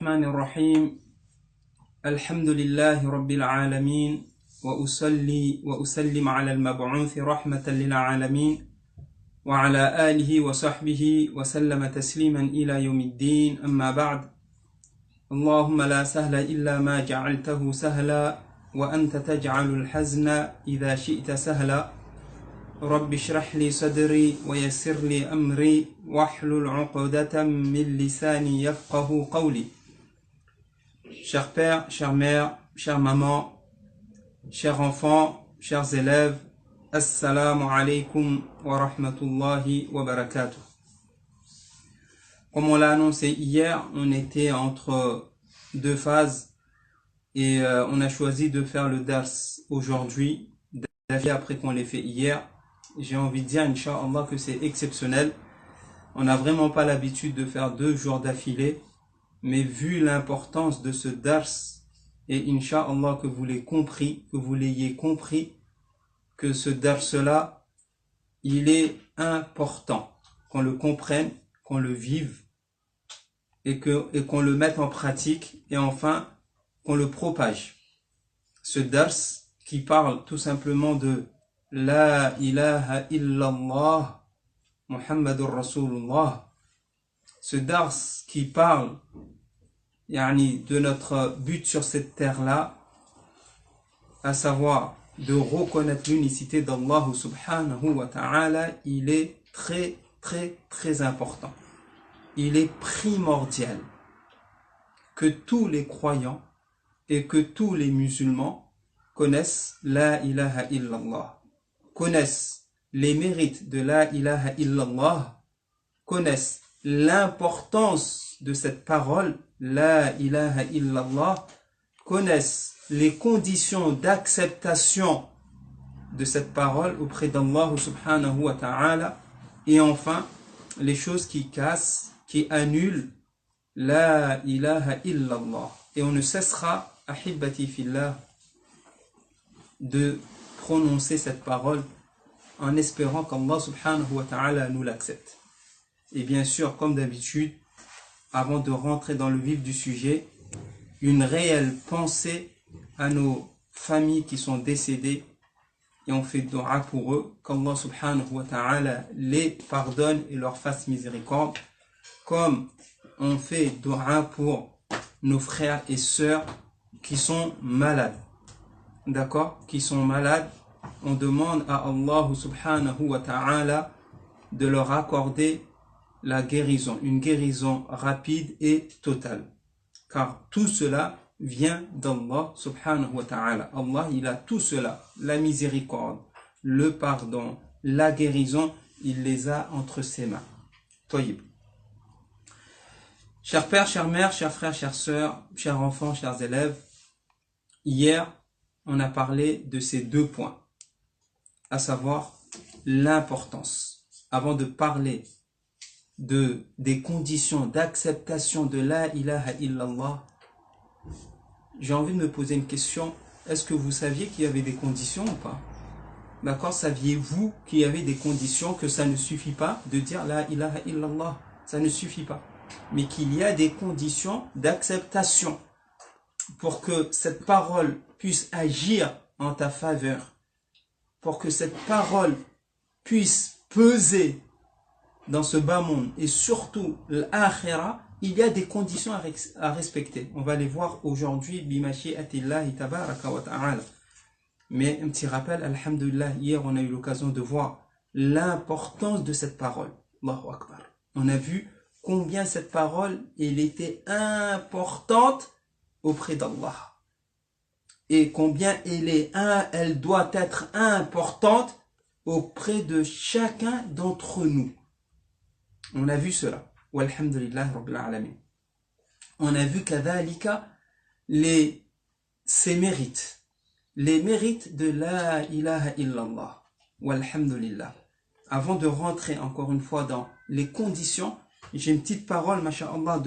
الرحمن الرحيم الحمد لله رب العالمين وأصلي وأسلم على المبعوث رحمة للعالمين وعلى آله وصحبه وسلم تسليما إلى يوم الدين أما بعد اللهم لا سهل إلا ما جعلته سهلا وأنت تجعل الحزن إذا شئت سهلا رب اشرح لي صدري ويسر لي أمري واحلل عقدة من لساني يفقه قولي. Chers pères, chères mères, chères mamans, chers enfants, chers élèves, Assalamu alaikum wa rahmatullahi wa barakatuh. Comme on l'a annoncé hier, on était entre deux phases et on a choisi de faire le dars aujourd'hui, après qu'on l'ait fait hier. J'ai envie de dire, Inch'Allah, que c'est exceptionnel. On n'a vraiment pas l'habitude de faire 2 jours d'affilée, mais vu l'importance de ce dars, et Inch'Allah que vous l'ayez compris, que ce dars-là, il est important, qu'on le comprenne, qu'on le vive, et qu'on le mette en pratique, et enfin, qu'on le propage. Ce dars qui parle tout simplement de La ilaha illallah Muhammadur Rasulullah. Ce dars qui parle de notre but sur cette terre-là, à savoir de reconnaître l'unicité d'Allah subhanahu wa ta'ala, il est très très très important. Il est primordial que tous les croyants et que tous les musulmans connaissent La ilaha illallah, connaissent les mérites de La ilaha illallah, connaissent l'importance de cette parole La ilaha illallah, connaissent les conditions d'acceptation de cette parole auprès d'Allah subhanahu wa ta'ala, et enfin les choses qui cassent, qui annulent La ilaha illallah. Et on ne cessera, ahibbati fillah, de prononcer cette parole en espérant qu'Allah subhanahu wa ta'ala nous l'accepte. Et bien sûr, comme d'habitude, avant de rentrer dans le vif du sujet, une réelle pensée à nos familles qui sont décédées, et on fait dua pour eux, qu'Allah subhanahu wa ta'ala les pardonne et leur fasse miséricorde, comme on fait dua pour nos frères et sœurs qui sont malades. D'accord? Qui sont malades, on demande à Allah subhanahu wa ta'ala de leur accorder la guérison, une guérison rapide et totale. Car tout cela vient d'Allah subhanahu wa ta'ala. Allah, il a tout cela, la miséricorde, le pardon, la guérison, il les a entre ses mains. Tayyib. Chers pères, chères mères, chers frères, chères sœurs, chers enfants, chers élèves, hier, on a parlé de ces 2 points, à savoir l'importance. Avant de parler des conditions d'acceptation de La ilaha illallah, j'ai envie de me poser une question. Est-ce que vous saviez qu'il y avait des conditions ou pas? D'accord? Saviez-vous qu'il y avait des conditions, que ça ne suffit pas de dire La ilaha illallah? Ça ne suffit pas. Mais qu'il y a des conditions d'acceptation pour que cette parole puisse agir en ta faveur, pour que cette parole puisse peser dans ce bas monde, et surtout l'akhira, il y a des conditions à respecter. On va les voir aujourd'hui, bimashi'atillahi tabaraka wa ta'ala. Mais un petit rappel, alhamdulillah, hier on a eu l'occasion de voir l'importance de cette parole. Allahu Akbar. On a vu combien cette parole, elle était importante auprès d'Allah. Et combien elle doit être importante auprès de chacun d'entre nous. On a vu cela. Walhamdulillah rabbil alamin. On a vu kadhalika ses mérites. Les mérites de La ilaha illallah. Walhamdulillah. Avant de rentrer encore une fois dans les conditions, j'ai une petite parole, masha'Allah,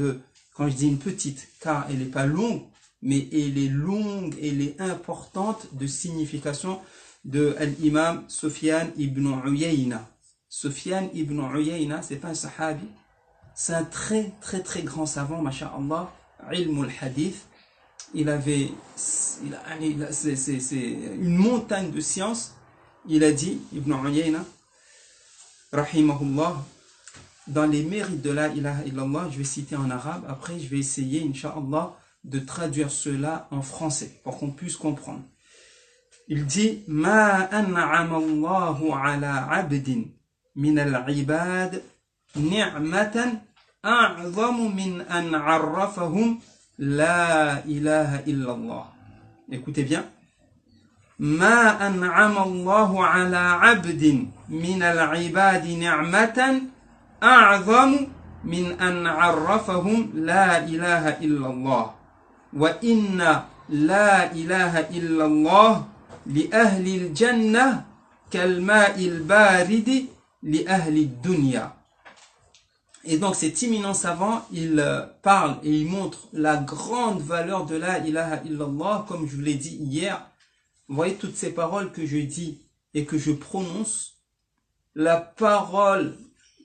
quand je dis une petite, car elle n'est pas longue, mais elle est longue, elle est importante de signification de l'imam Sufyan ibn Uyayna. Sufyan ibn Uyayna, c'est pas un sahabi, c'est un très très très grand savant, masha'Allah, ilm al-hadith, c'est une montagne de science. Il a dit, Ibn Uyayna, rahimahullah, dans les mérites de la ilaha illallah, je vais citer en arabe, après je vais essayer, incha'Allah, de traduire cela en français, pour qu'on puisse comprendre. Il dit, Ma an'ama Allahu ala abdin min al-ibad ni'matan a'zamu min an 'arrafahum la ilaha illallah. Écoutez bien. Ma an'ama Allahu ala abdin min al-ibad ni'matan a'zamu min an 'arrafahum la ilaha illallah. Wa inna la ilaha illallah li ahli al-jannah kal ma'il baridi li ahli ad-dunya. Et donc cet éminent savant, il parle et il montre la grande valeur de la ilaha illallah, comme je vous l'ai dit hier. Vous voyez toutes ces paroles que je dis et que je prononce, la parole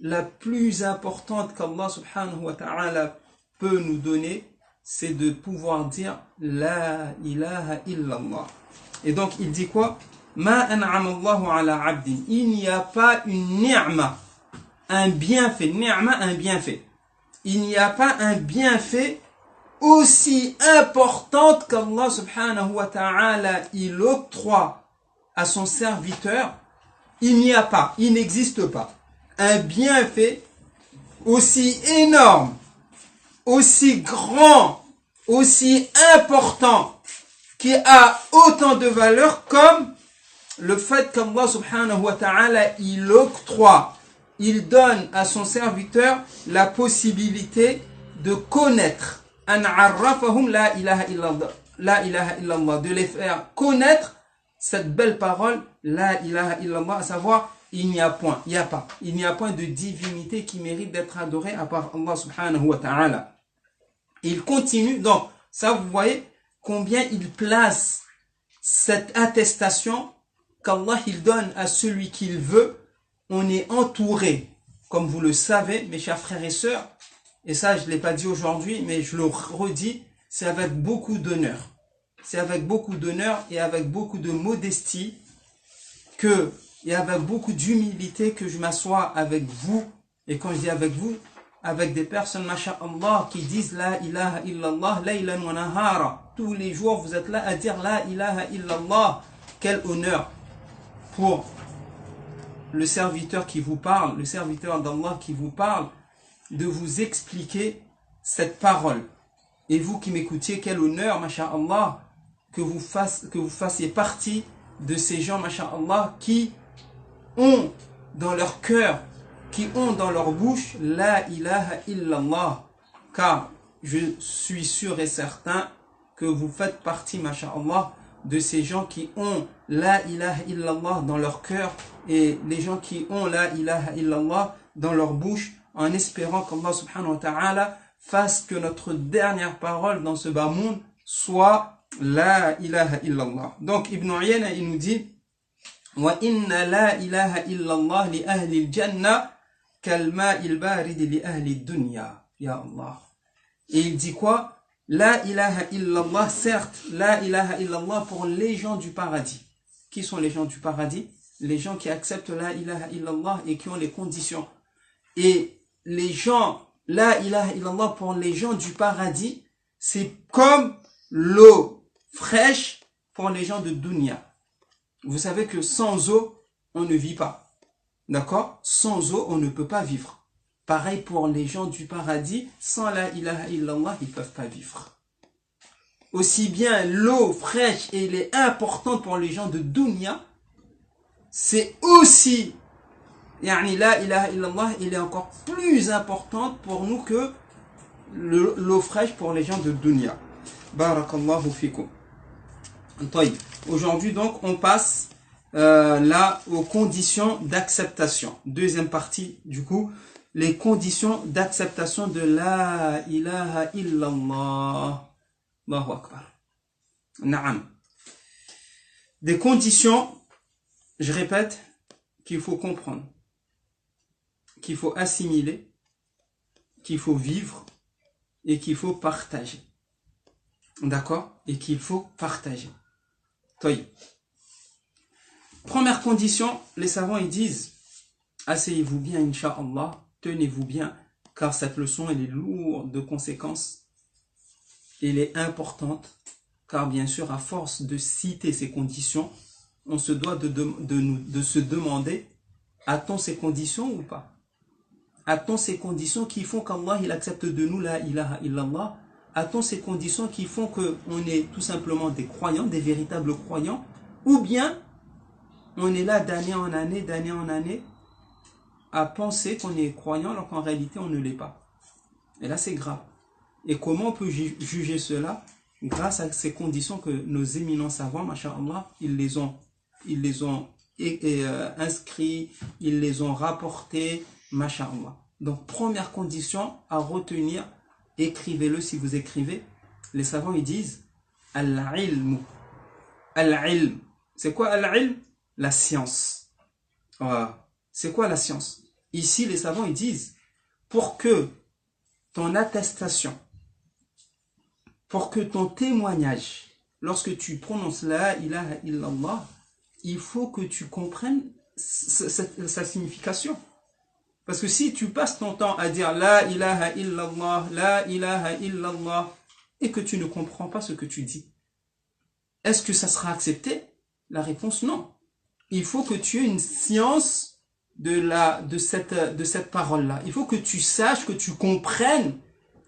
la plus importante qu'Allah subhanahu wa ta'ala peut nous donner, c'est de pouvoir dire la ilaha illallah. Et donc il dit quoi? Ma an'ama Allahu ala abdin. Il n'y a pas une ni'ma, un bienfait, ni'ma, un bienfait. Il n'y a pas un bienfait aussi important qu'Allah subhanahu wa ta'ala il octroie à son serviteur. Il n'y a pas, il n'existe pas un bienfait aussi énorme, aussi grand, aussi important, qui a autant de valeur comme le fait qu'Allah subhanahu wa ta'ala il octroie, il donne à son serviteur la possibilité de connaître, an arrafahum la ilaha illallah, de les faire connaître cette belle parole, la ilaha illallah, à savoir, il n'y a point de divinité qui mérite d'être adorée à part Allah subhanahu wa ta'ala. Il continue, donc, ça vous voyez combien il place cette attestation qu'Allah il donne à celui qu'il veut. On est entouré, comme vous le savez, mes chers frères et sœurs, et ça je ne l'ai pas dit aujourd'hui, mais je le redis, c'est avec beaucoup d'honneur. C'est avec beaucoup d'honneur et avec beaucoup de modestie et avec beaucoup d'humilité que je m'assois avec vous. Et quand je dis avec vous, avec des personnes, masha'Allah, qui disent la ilaha illallah, laylan wa nahara. Tous les jours, vous êtes là à dire la ilaha illallah. Quel honneur pour le serviteur qui vous parle, le serviteur d'Allah qui vous parle, de vous expliquer cette parole. Et vous qui m'écoutiez, quel honneur, masha'Allah, que vous fassiez partie de ces gens, masha'Allah, qui ont dans leur cœur, qui ont dans leur bouche la ilaha illallah. Car je suis sûr et certain que vous faites partie, masha'Allah, de ces gens qui ont la ilaha illallah dans leur cœur et les gens qui ont la ilaha illallah dans leur bouche, en espérant qu'Allah subhanahu wa ta'ala fasse que notre dernière parole dans ce bas monde soit la ilaha illallah. Donc Ibn Uyayna il nous dit wa inna la ilaha illallah li ahli al-jannah kal ma'il barid li ahli ad-dunya. Ya Allah. Et il dit quoi? La ilaha illallah, certes, la ilaha illallah pour les gens du paradis. Qui sont les gens du paradis? Les gens qui acceptent la ilaha illallah et qui ont les conditions. Et les gens, la ilaha illallah pour les gens du paradis, c'est comme l'eau fraîche pour les gens de dunya. Vous savez que sans eau, on ne vit pas. D'accord? Sans eau, on ne peut pas vivre. Pareil pour les gens du paradis, sans la ilaha illallah, ils ne peuvent pas vivre. Aussi bien l'eau fraîche, elle est importante pour les gens de dunya, c'est aussi, la ilaha illallah, elle est encore plus importante pour nous que l'eau fraîche pour les gens de dunya. Barakallahu fikum. Aujourd'hui donc, on passe là aux conditions d'acceptation. Deuxième partie du coup. Les conditions d'acceptation de la ilaha illallah. Allahu Akbar. Naam. Des conditions, je répète, qu'il faut comprendre, qu'il faut assimiler, qu'il faut vivre et qu'il faut partager. D'accord? Et qu'il faut partager. Toy. Première condition, les savants ils disent, asseyez-vous bien, Inch'Allah, tenez-vous bien, car cette leçon elle est lourde de conséquences, elle est importante, car bien sûr, à force de citer ces conditions, on se doit de se demander, a-t-on ces conditions ou pas? A-t-on ces conditions qui font qu'Allah il accepte de nous la ilaha illallah? A-t-on ces conditions qui font qu'on est tout simplement des croyants, des véritables croyants? Ou bien, on est là d'année en année, à penser qu'on est croyant alors qu'en réalité on ne l'est pas. Et là c'est grave. Et comment on peut juger cela? Grâce à ces conditions que nos éminents savants, masha'Allah, ils les ont inscrits, ils les ont rapportés, masha'Allah. Donc première condition à retenir, écrivez-le si vous écrivez, les savants ils disent al-ilm. Al-ilm. C'est quoi al-ilm? La science. C'est quoi la science? Ici les savants ils disent, pour que ton attestation, pour que ton témoignage, lorsque tu prononces la ilaha illallah, il faut que tu comprennes sa signification. Parce que si tu passes ton temps à dire la ilaha illallah, et que tu ne comprends pas ce que tu dis, est-ce que ça sera accepté? La réponse non. Il faut que tu aies une science de cette parole-là. Il faut que tu saches, que tu comprennes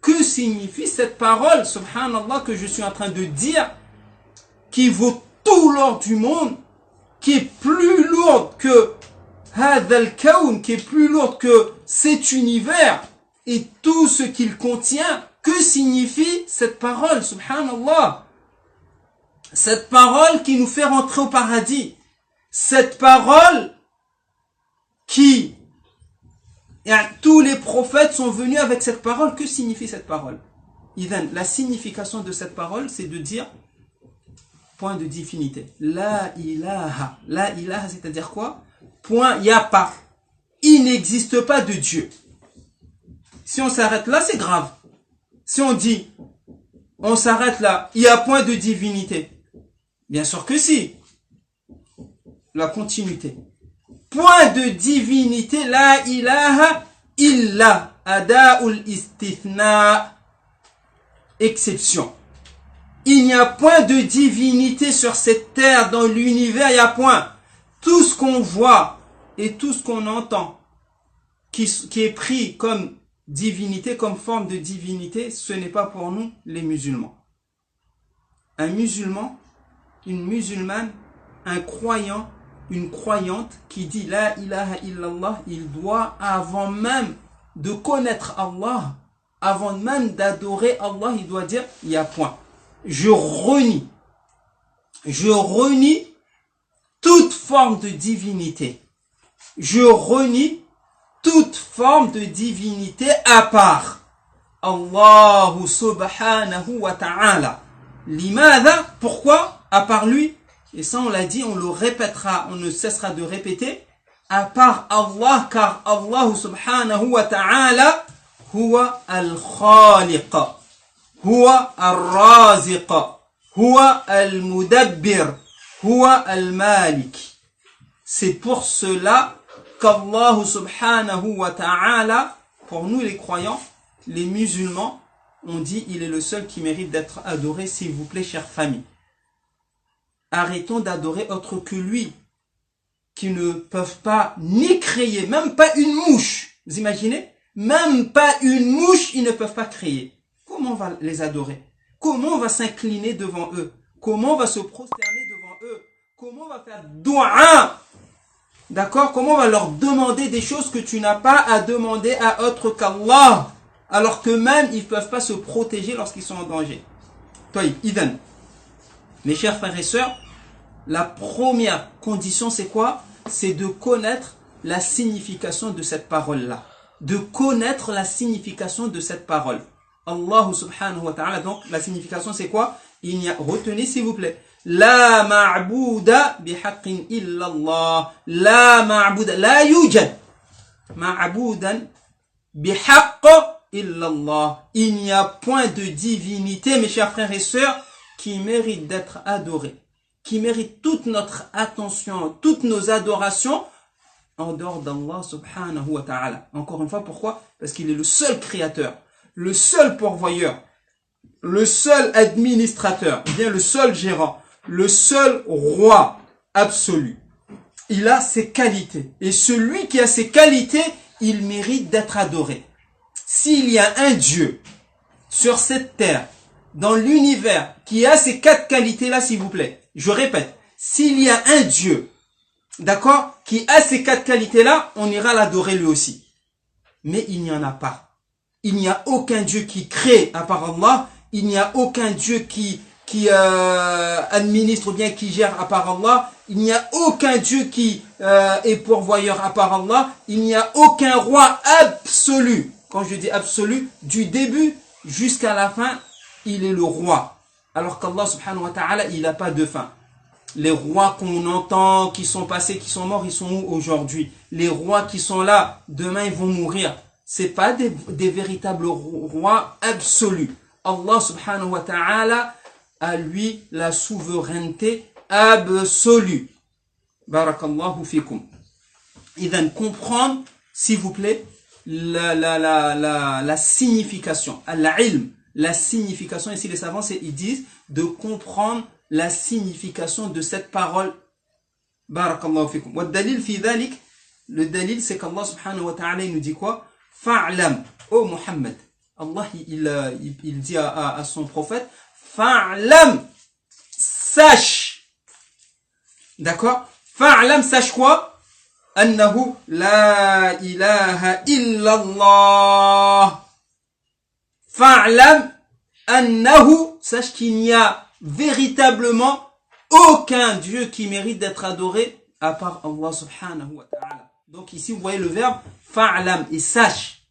que signifie cette parole, subhanallah, que je suis en train de dire, qui vaut tout l'or du monde, qui est plus lourde que hadha al-kawn, qui est plus lourde que cet univers et tout ce qu'il contient. Que signifie cette parole, subhanallah? Cette parole qui nous fait rentrer au paradis. Cette parole qui... tous les prophètes sont venus avec cette parole. Que signifie cette parole? La signification de cette parole, c'est de dire point de divinité. La ilaha. La ilaha, c'est-à-dire quoi? Point, il n'y a pas. Il n'existe pas de Dieu. Si on s'arrête là, c'est grave. Si on dit, on s'arrête là, il n'y a point de divinité. Bien sûr que si. La continuité. Point de divinité, la ilaha illa ada'ul istithna, exception. Il n'y a point de divinité sur cette terre, dans l'univers, il n'y a point. Tout ce qu'on voit et tout ce qu'on entend, qui est pris comme divinité, comme forme de divinité, ce n'est pas pour nous les musulmans. Un musulman, une musulmane, un croyant, une croyante qui dit la ilaha illallah, il doit, avant même de connaître Allah, avant même d'adorer Allah, il doit dire il y a point. Je renie toute forme de divinité. Je renie toute forme de divinité à part Allah subhanahu wa ta'ala. Limada, pourquoi? À part lui. Et ça on l'a dit, on le répétera, on ne cessera de répéter. À part Allah, car Allah subhanahu wa ta'ala huwa al-khaliq, huwa al-raziq, huwa al-mudabbir, huwa al-malik. C'est pour cela qu'Allah subhanahu wa ta'ala, pour nous les croyants, les musulmans, on dit il est le seul qui mérite d'être adoré, s'il vous plaît, chère famille. Arrêtons d'adorer autre que lui, qui ne peuvent pas ni créer, même pas une mouche. Vous imaginez? Même pas une mouche, ils ne peuvent pas créer. Comment on va les adorer? Comment on va s'incliner devant eux? Comment on va se prosterner devant eux? Comment on va faire doua? D'accord? Comment on va leur demander des choses que tu n'as pas à demander à autre qu'Allah, alors que même ils ne peuvent pas se protéger lorsqu'ils sont en danger. Toi, Idan. Mes chers frères et sœurs, la première condition c'est quoi? C'est de connaître la signification de cette parole-là. De connaître la signification de cette parole. Allah subhanahu wa ta'ala, donc la signification c'est quoi? Il n'y a, retenez s'il vous plaît, la ma'bouda bihaqqin illallah, la ma'bouda, la yujad ma'boudan bihaqq illallah. Il n'y a point de divinité, mes chers frères et sœurs, qui mérite d'être adoré, qui mérite toute notre attention, toutes nos adorations, en dehors d'Allah subhanahu wa ta'ala. Encore une fois, pourquoi? Parce qu'il est le seul créateur, le seul pourvoyeur, le seul administrateur, bien le seul gérant, le seul roi absolu. Il a ses qualités. Et celui qui a ses qualités, il mérite d'être adoré. S'il y a un Dieu sur cette terre, dans l'univers, qui a ces 4 qualités-là, s'il vous plaît, je répète, s'il y a un Dieu, d'accord, qui a ces 4 qualités-là, on ira l'adorer lui aussi. Mais il n'y en a pas. Il n'y a aucun Dieu qui crée à part Allah. Il n'y a aucun Dieu qui administre ou bien qui gère à part Allah. Il n'y a aucun Dieu qui est pourvoyeur à part Allah. Il n'y a aucun roi absolu. Quand je dis absolu, du début jusqu'à la fin, il est le roi. Alors qu'Allah subhanahu wa ta'ala, il n'a pas de fin. Les rois qu'on entend, qui sont passés, qui sont morts, ils sont où aujourd'hui? Les rois qui sont là, demain ils vont mourir. C'est pas des véritables rois absolus. Allah subhanahu wa ta'ala a lui la souveraineté absolue. Barakallahu fikum. Idhan, comprendre, s'il vous plaît, la signification, al-ilm, la signification, ici les savants, ils disent de comprendre la signification de cette parole. Barakallahu fikum. Wa dalil fi dhalik, le dalil c'est qu'Allah subhanahu wa ta'ala il nous dit quoi? Fa'lam, ô Muhammad. Allah il dit à son prophète, Fa'lam, sache. D'accord? Fa'lam, sache quoi? Annahu la ilaha illallah. Fa'lam, annahu, sache qu'il n'y a véritablement aucun Dieu qui mérite d'être adoré à part Allah subhanahu wa ta'ala. Donc ici vous voyez le verbe fa'lam et sache.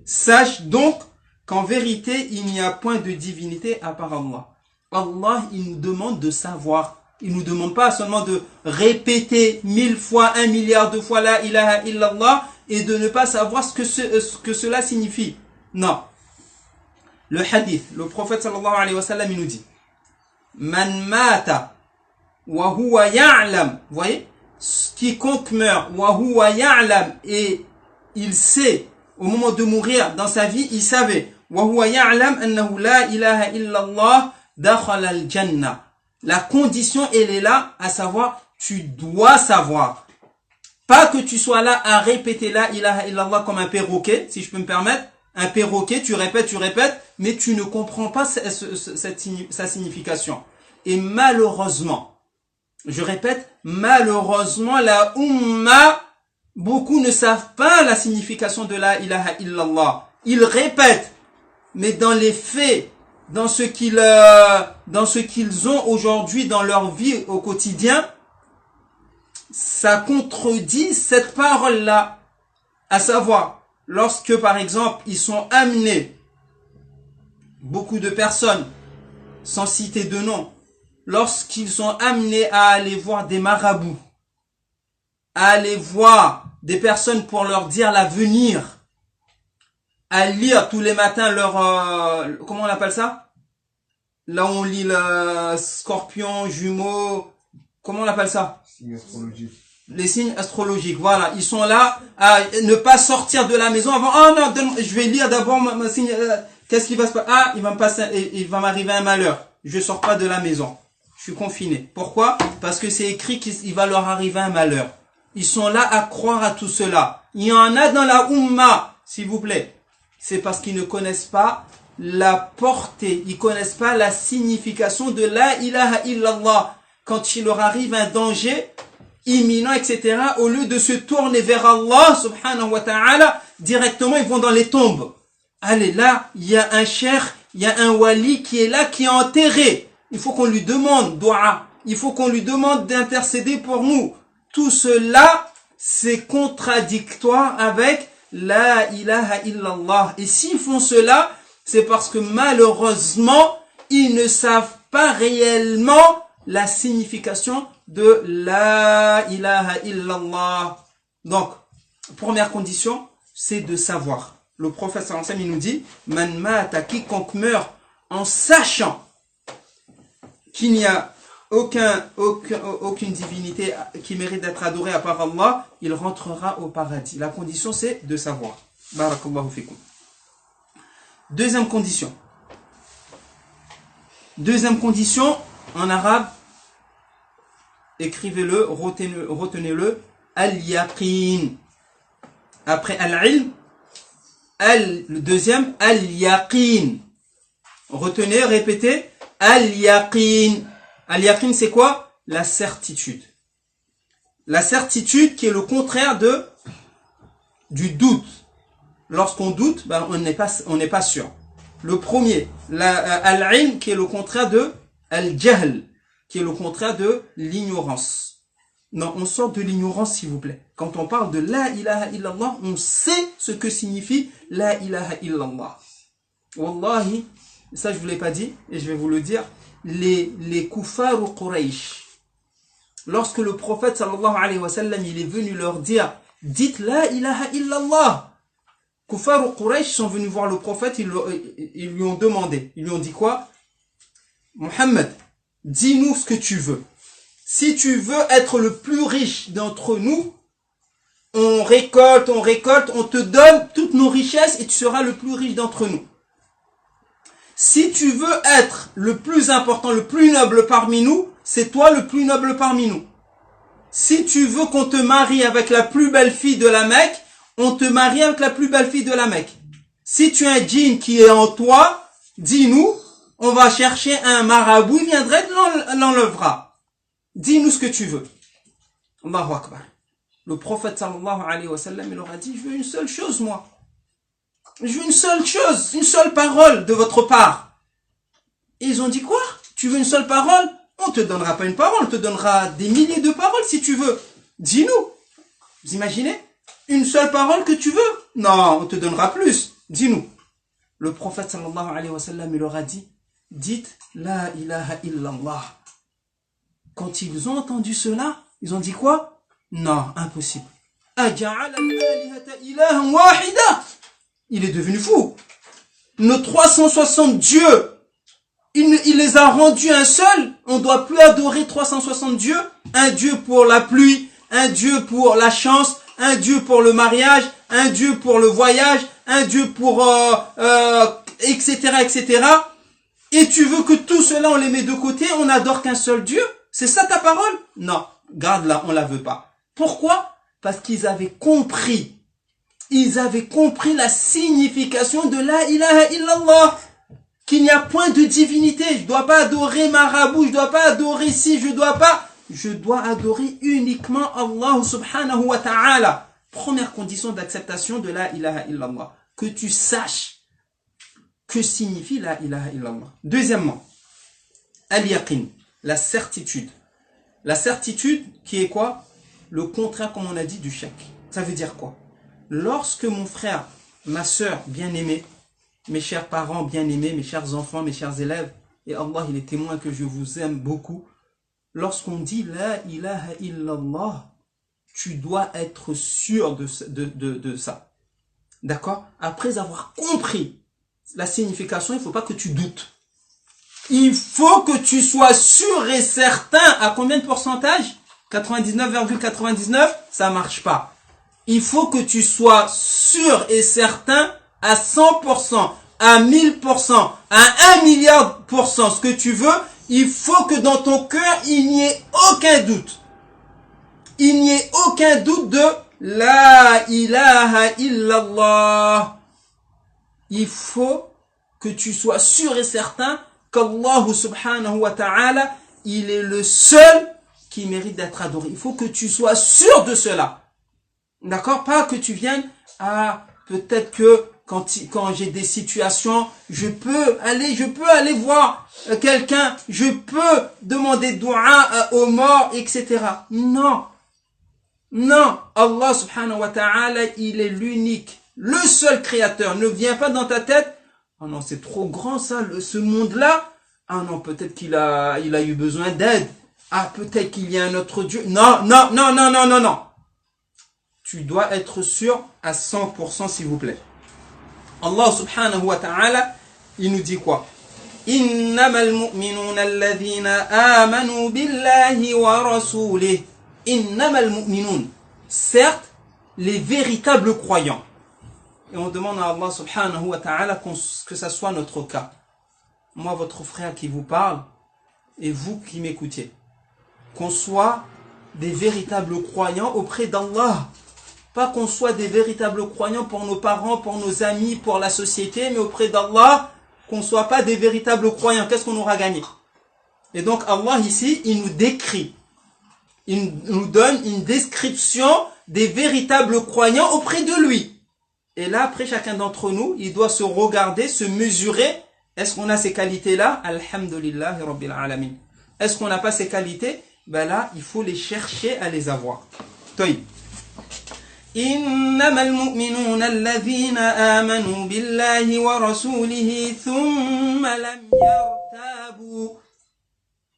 Sache donc qu'en vérité il n'y a point de divinité à part Allah. Allah il nous demande de savoir. Il nous demande pas seulement de répéter 1000 fois, 1 milliard de fois la ilaha illallah et de ne pas savoir ce que cela signifie. Non. Le hadith, le prophète sallallahu alayhi wa sallam il nous dit Man mata wa huwa ya'lam. Vous voyez, quiconque meurt wa huwa ya'lam et il sait au moment de mourir dans sa vie, il savait wa huwa ya'lam annahu la ilaha illallah dakhala al-jannah. La condition elle est là, à savoir tu dois savoir. Pas que tu sois là à répéter la ilaha illallah comme un perroquet, si je peux me permettre. Un perroquet, tu répètes, mais tu ne comprends pas sa signification. Et malheureusement, je répète, malheureusement, la umma, beaucoup ne savent pas la signification de la ilaha illallah. Ils répètent, mais dans les faits, dans ce qu'ils ont aujourd'hui dans leur vie au quotidien, ça contredit cette parole-là, à savoir, lorsque, par exemple, ils sont amenés, beaucoup de personnes, sans citer de nom, lorsqu'ils sont amenés à aller voir des marabouts, à aller voir des personnes pour leur dire l'avenir, à lire tous les matins leur, comment on appelle ça? Là où on lit le scorpion, jumeau, comment on appelle ça? Signe astrologique. Les signes astrologiques, voilà, ils sont là à ne pas sortir de la maison avant. Oh non, je vais lire d'abord ma signe. Qu'est-ce qui va se passer? Ah, il va m'arriver un malheur. Je sors pas de la maison. Je suis confiné. Pourquoi? Parce que c'est écrit qu'il va leur arriver un malheur. Ils sont là à croire à tout cela. Il y en a dans la Ummah, s'il vous plaît. C'est parce qu'ils ne connaissent pas la portée, ils connaissent pas la signification de la ilaha illallah. Quand il leur arrive un danger imminent, etc., au lieu de se tourner vers Allah, subhanahu wa ta'ala, directement, ils vont dans les tombes. Allez, là, il y a un cheikh, il y a un wali qui est là, qui est enterré. Il faut qu'on lui demande dua. Il faut qu'on lui demande d'intercéder pour nous. Tout cela, c'est contradictoire avec la ilaha illallah. Et s'ils font cela, c'est parce que malheureusement, ils ne savent pas réellement la signification de la ilaha illallah. Donc, première condition, c'est de savoir. le prophète sallallahu alayhi wa sallam, il nous dit, man mata, quiconque meurt en sachant qu'il n'y a aucune divinité qui mérite d'être adorée à part Allah, il rentrera au paradis. La condition, c'est de savoir. Barakallahu fikum. Deuxième condition, en arabe, écrivez-le, retenez-le, al-yaqin. Après al-ilm, le deuxième, al-yaqin. Retenez, répétez, al-yaqin. Al-yaqin, c'est quoi? La certitude. La certitude qui est le contraire du doute. Lorsqu'on doute, on n'est pas sûr. Le premier, al-ilm, qui est le contraire de al-jahl, qui est le contraire de l'ignorance. Non, on sort de l'ignorance, s'il vous plaît. Quand on parle de la ilaha illallah, on sait ce que signifie la ilaha illallah. Wallahi, ça je vous l'ai pas dit, et je vais vous le dire, les kuffar ou Quraysh, lorsque le prophète sallallahu alayhi wa sallam, il est venu leur dire, dites la ilaha illallah. Kuffar ou Quraysh sont venus voir le prophète, ils lui ont demandé, ils lui ont dit quoi? Muhammad, dis-nous ce que tu veux. Si tu veux être le plus riche d'entre nous, on récolte, on te donne toutes nos richesses et tu seras le plus riche d'entre nous. Si tu veux être le plus important, le plus noble parmi nous, c'est toi le plus noble parmi nous. Si tu veux qu'on te marie avec la plus belle fille de la Mecque, on te marie avec la plus belle fille de la Mecque. Si tu as un djinn qui est en toi, dis-nous, on va chercher un marabout, il viendrait, l'enlèvera. Dis-nous ce que tu veux. Allahu Akbar. Le prophète sallallahu alayhi wa sallam, il leur a dit, je veux une seule chose, moi. Je veux une seule chose, une seule parole de votre part. Et ils ont dit quoi? Tu veux une seule parole? On te donnera pas une parole, on te donnera des milliers de paroles si tu veux. Dis-nous. Vous imaginez? Une seule parole que tu veux? Non, on te donnera plus. Dis-nous. Le prophète sallallahu alayhi wa sallam, il leur a dit, dites la ilaha illallah. Quand ils ont entendu cela, ils ont dit quoi? Non, impossible. Il est devenu fou. Nos 360 dieux, il les a rendus un seul. On ne doit plus adorer 360 dieux. Un dieu pour la pluie, un dieu pour la chance, un dieu pour le mariage, un dieu pour le voyage, un dieu pour etc., etc. Et tu veux que tout cela, on les met de côté, on n'adore qu'un seul Dieu? C'est ça ta parole? Non, garde là, on la veut pas. Pourquoi? Parce qu'ils avaient compris. Ils avaient compris la signification de la ilaha illallah. Qu'il n'y a point de divinité. Je dois pas adorer marabout, je dois pas adorer ci, je dois adorer uniquement Allah subhanahu wa ta'ala. Première condition d'acceptation de la ilaha illallah. Que tu saches que signifie la ilaha illallah. Deuxièmement, al-yaqin, la certitude. La certitude qui est quoi? Le contraire, comme on a dit, du shak. Ça veut dire quoi? Lorsque mon frère, ma sœur bien-aimée, mes chers parents bien-aimés, mes chers enfants, mes chers élèves, et Allah, il est témoin que je vous aime beaucoup, lorsqu'on dit la ilaha illallah, tu dois être sûr de ça. D'accord? Après avoir compris la signification, il ne faut pas que tu doutes. Il faut que tu sois sûr et certain. À combien de pourcentage? 99,99, ça marche pas. Il faut que tu sois sûr et certain à 100%, à 1000%, à 1 milliard %, ce que tu veux. Il faut que dans ton cœur, il n'y ait aucun doute. Il n'y ait aucun doute de la ilaha illallah. Il faut que tu sois sûr et certain qu'Allah subhanahu wa ta'ala, il est le seul qui mérite d'être adoré. Il faut que tu sois sûr de cela. D'accord? Pas que tu viennes à, peut-être que quand j'ai des situations, je peux aller voir quelqu'un, je peux demander dua aux morts, etc. Non. Non. Allah subhanahu wa ta'ala, il est l'unique, le seul créateur. Ne viens pas dans ta tête. Oh non, c'est trop grand ça, ce monde-là. Ah non, peut-être qu'il a eu besoin d'aide. Ah, peut-être qu'il y a un autre Dieu. Non, non, non, non, non, non, non. Tu dois être sûr à 100%, s'il vous plaît. Allah subhanahu wa ta'ala, il nous dit quoi? Innamal mu'minuna alladhina amanu billahi wa rasulih. Innamal mu'minun. Certes, les véritables croyants. Et on demande à Allah subhanahu wa ta'ala que ça soit notre cas. Moi, votre frère qui vous parle, et vous qui m'écoutez. Qu'on soit des véritables croyants auprès d'Allah. Pas qu'on soit des véritables croyants pour nos parents, pour nos amis, pour la société, mais auprès d'Allah, qu'on ne soit pas des véritables croyants. Qu'est-ce qu'on aura gagné? Et donc Allah ici, il nous décrit, il nous donne une description des véritables croyants auprès de lui. Et là, après, chacun d'entre nous, il doit se regarder, se mesurer. Est-ce qu'on a ces qualités-là? Alhamdulillahi Rabbil Alamin. Est-ce qu'on n'a pas ces qualités? Ben là, il faut les chercher à les avoir. Toy. إنما المؤمنون الذين آمنوا بالله ورسوله ثم لم يرتابوا.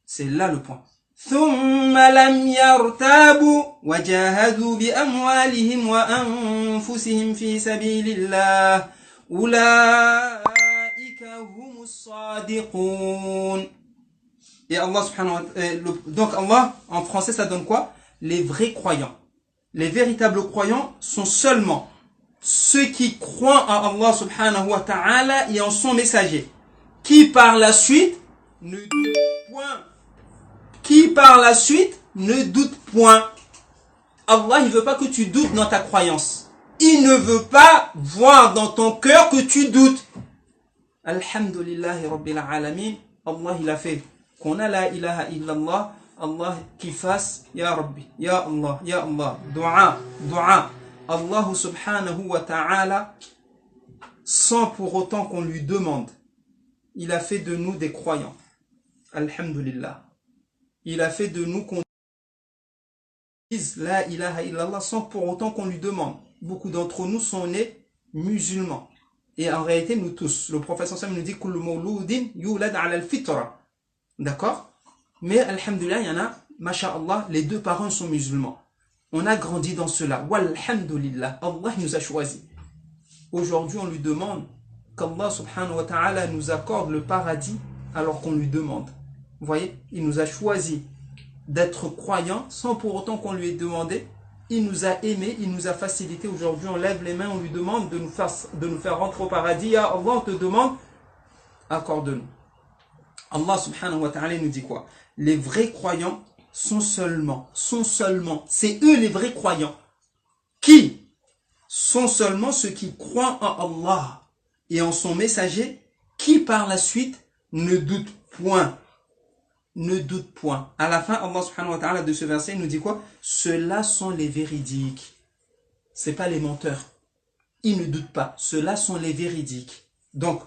C'est là le point. ثم لم يرتابوا وجاهدوا بأموالهم وأنفسهم في سبيل الله أولئك هم الصادقون. Et Allah subhanahu wa ta'ala, donc Allah, en français, ça donne quoi? Les vrais croyants. Les véritables croyants sont seulement ceux qui croient en Allah subhanahu wa ta'ala et en son messager. Qui par la suite ne doute point. Qui par la suite ne doute point. Allah, il veut pas que tu doutes dans ta croyance. Il ne veut pas voir dans ton cœur que tu doutes. Alhamdulillahi Rabbil Alamin. Allah, il a fait qu'on a la ilaha illallah. Allah qui fasse Ya Rabbi, Ya Allah, Ya Allah, dua, dua. Allah subhanahu wa ta'ala, sans pour autant qu'on lui demande, il a fait de nous des croyants. Alhamdulillah. Il a fait de nous qu'on dise La ilaha illallah sans pour autant qu'on lui demande. Beaucoup d'entre nous sont nés musulmans. Et en réalité, nous tous, le prophète sallallahu alayhi wa sallam nous dit Kullu mawloudin yulad ala al-fitra. D'accord? Mais, alhamdoulilah, il y en a, masha'Allah, les deux parents sont musulmans. On a grandi dans cela. Walhamdulillah, Allah nous a choisis. Aujourd'hui, on lui demande qu'Allah subhanahu wa ta'ala nous accorde le paradis alors qu'on lui demande. Vous voyez, il nous a choisi d'être croyants sans pour autant qu'on lui ait demandé. Il nous a aimés, il nous a facilité. Aujourd'hui, on lève les mains, on lui demande de nous faire rentrer au paradis. Ya Allah, on te demande, accorde-nous. Allah subhanahu wa ta'ala nous dit quoi? Les vrais croyants sont seulement, c'est eux les vrais croyants. Qui sont seulement ceux qui croient en Allah et en son messager, qui par la suite ne doutent point. Ne doutent point. À la fin, Allah subhanahu wa ta'ala de ce verset nous dit quoi? Ceux-là sont les véridiques. C'est pas les menteurs. Ils ne doutent pas. Ceux-là sont les véridiques. Donc,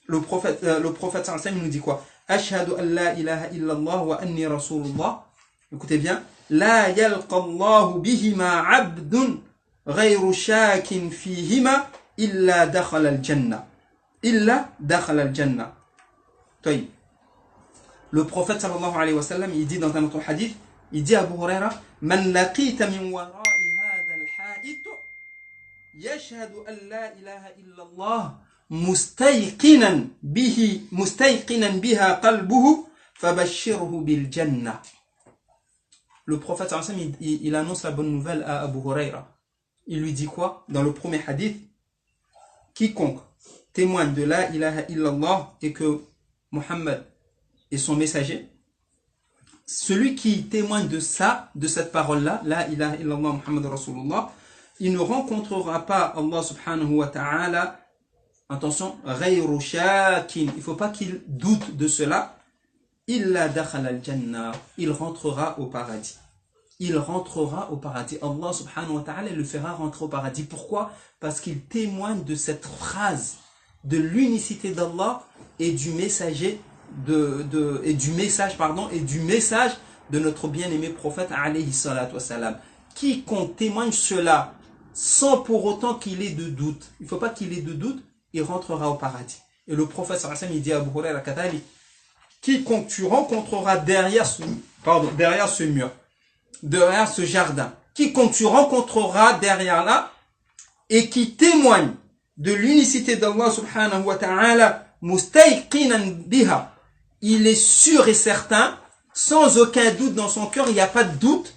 le prophète sallallahu alayhi wa sallam nous dit quoi? Ashhadu an la ilaha illallah wa anni rasulullah. Écoutez bien. La yalqa Allahu bihima abdun ghayru shakin fihima illa dakhala al-jannah. Illa dakhala al-jannah. Taïb. Le prophète sallallahu alayhi wa sallam, il dit dans un autre hadith, il dit à Abu Huraira, Man laqita min wara'i hadha al-ha'it yashhadu an la ilaha illallah mustayqinan biha qalbuhu fabashshirhu bil jannah. Le prophète sallallahu alayhi wa sallam, il annonce la bonne nouvelle à Abu Huraira. Il lui dit quoi? Dans le premier hadith, quiconque témoigne de la ilaha illallah et que Muhammad est son messager, celui qui témoigne de ça, de cette parole-là, la ilaha illallah Muhammad Rasulullah, il ne rencontrera pas Allah subhanahu wa ta'ala, attention, ghayru shakin, il ne faut pas qu'il doute de cela, illa dakhala al-jannah, il rentrera au paradis. Il rentrera au paradis. Allah subhanahu wa ta'ala le fera rentrer au paradis. Pourquoi? Parce qu'il témoigne de cette phrase, de l'unicité d'Allah et du messager et du message de notre bien-aimé prophète alayhi salatu wassalam. Quiconque témoigne cela sans pour autant qu'il ait de doute, il ne faut pas qu'il ait de doute, il rentrera au paradis. Et le prophète sallallahu alayhi wa sallam, il dit à Abu Huraira Kadhalik, quiconque tu rencontreras derrière ce mur, derrière ce jardin, quiconque tu rencontreras derrière là et qui témoigne de l'unicité d'Allah subhanahu wa ta'ala, mustayqinan biha, il est sûr et certain, sans aucun doute dans son cœur, il n'y a pas de doute,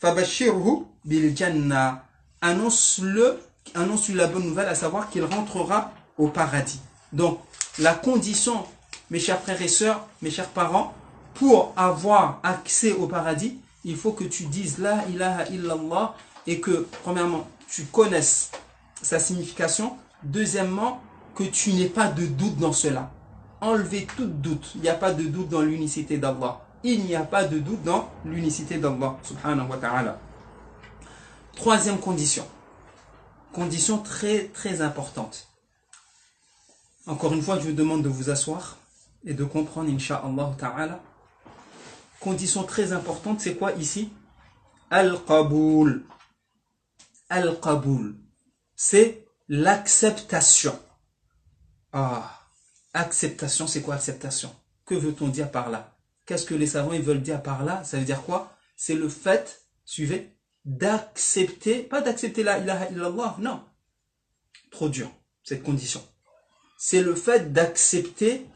fabashirhu bil jannah, annonce-lui la bonne nouvelle, à savoir qu'il rentrera au paradis. Donc, la condition, mes chers frères et sœurs, mes chers parents, pour avoir accès au paradis, il faut que tu dises la ilaha illallah et que, premièrement, tu connaisses sa signification. Deuxièmement, que tu n'aies pas de doute dans cela. Enlevez tout doute. Il n'y a pas de doute dans l'unicité d'Allah. Il n'y a pas de doute dans l'unicité d'Allah, subhanahu wa ta'ala. Troisième condition. Condition très, très importante. Encore une fois, je vous demande de vous asseoir et de comprendre, insha'Allah ta'ala. Condition très importante, c'est quoi ici? Al-Qaboul. Al-Qaboul. C'est l'acceptation. Acceptation, c'est quoi acceptation? Que veut-on dire par là? Qu'est-ce que les savants ils veulent dire par là? Ça veut dire quoi? C'est le fait, suivez, d'accepter, pas d'accepter la ilaha illallah, non. Trop dur, cette condition. C'est le fait d'accepter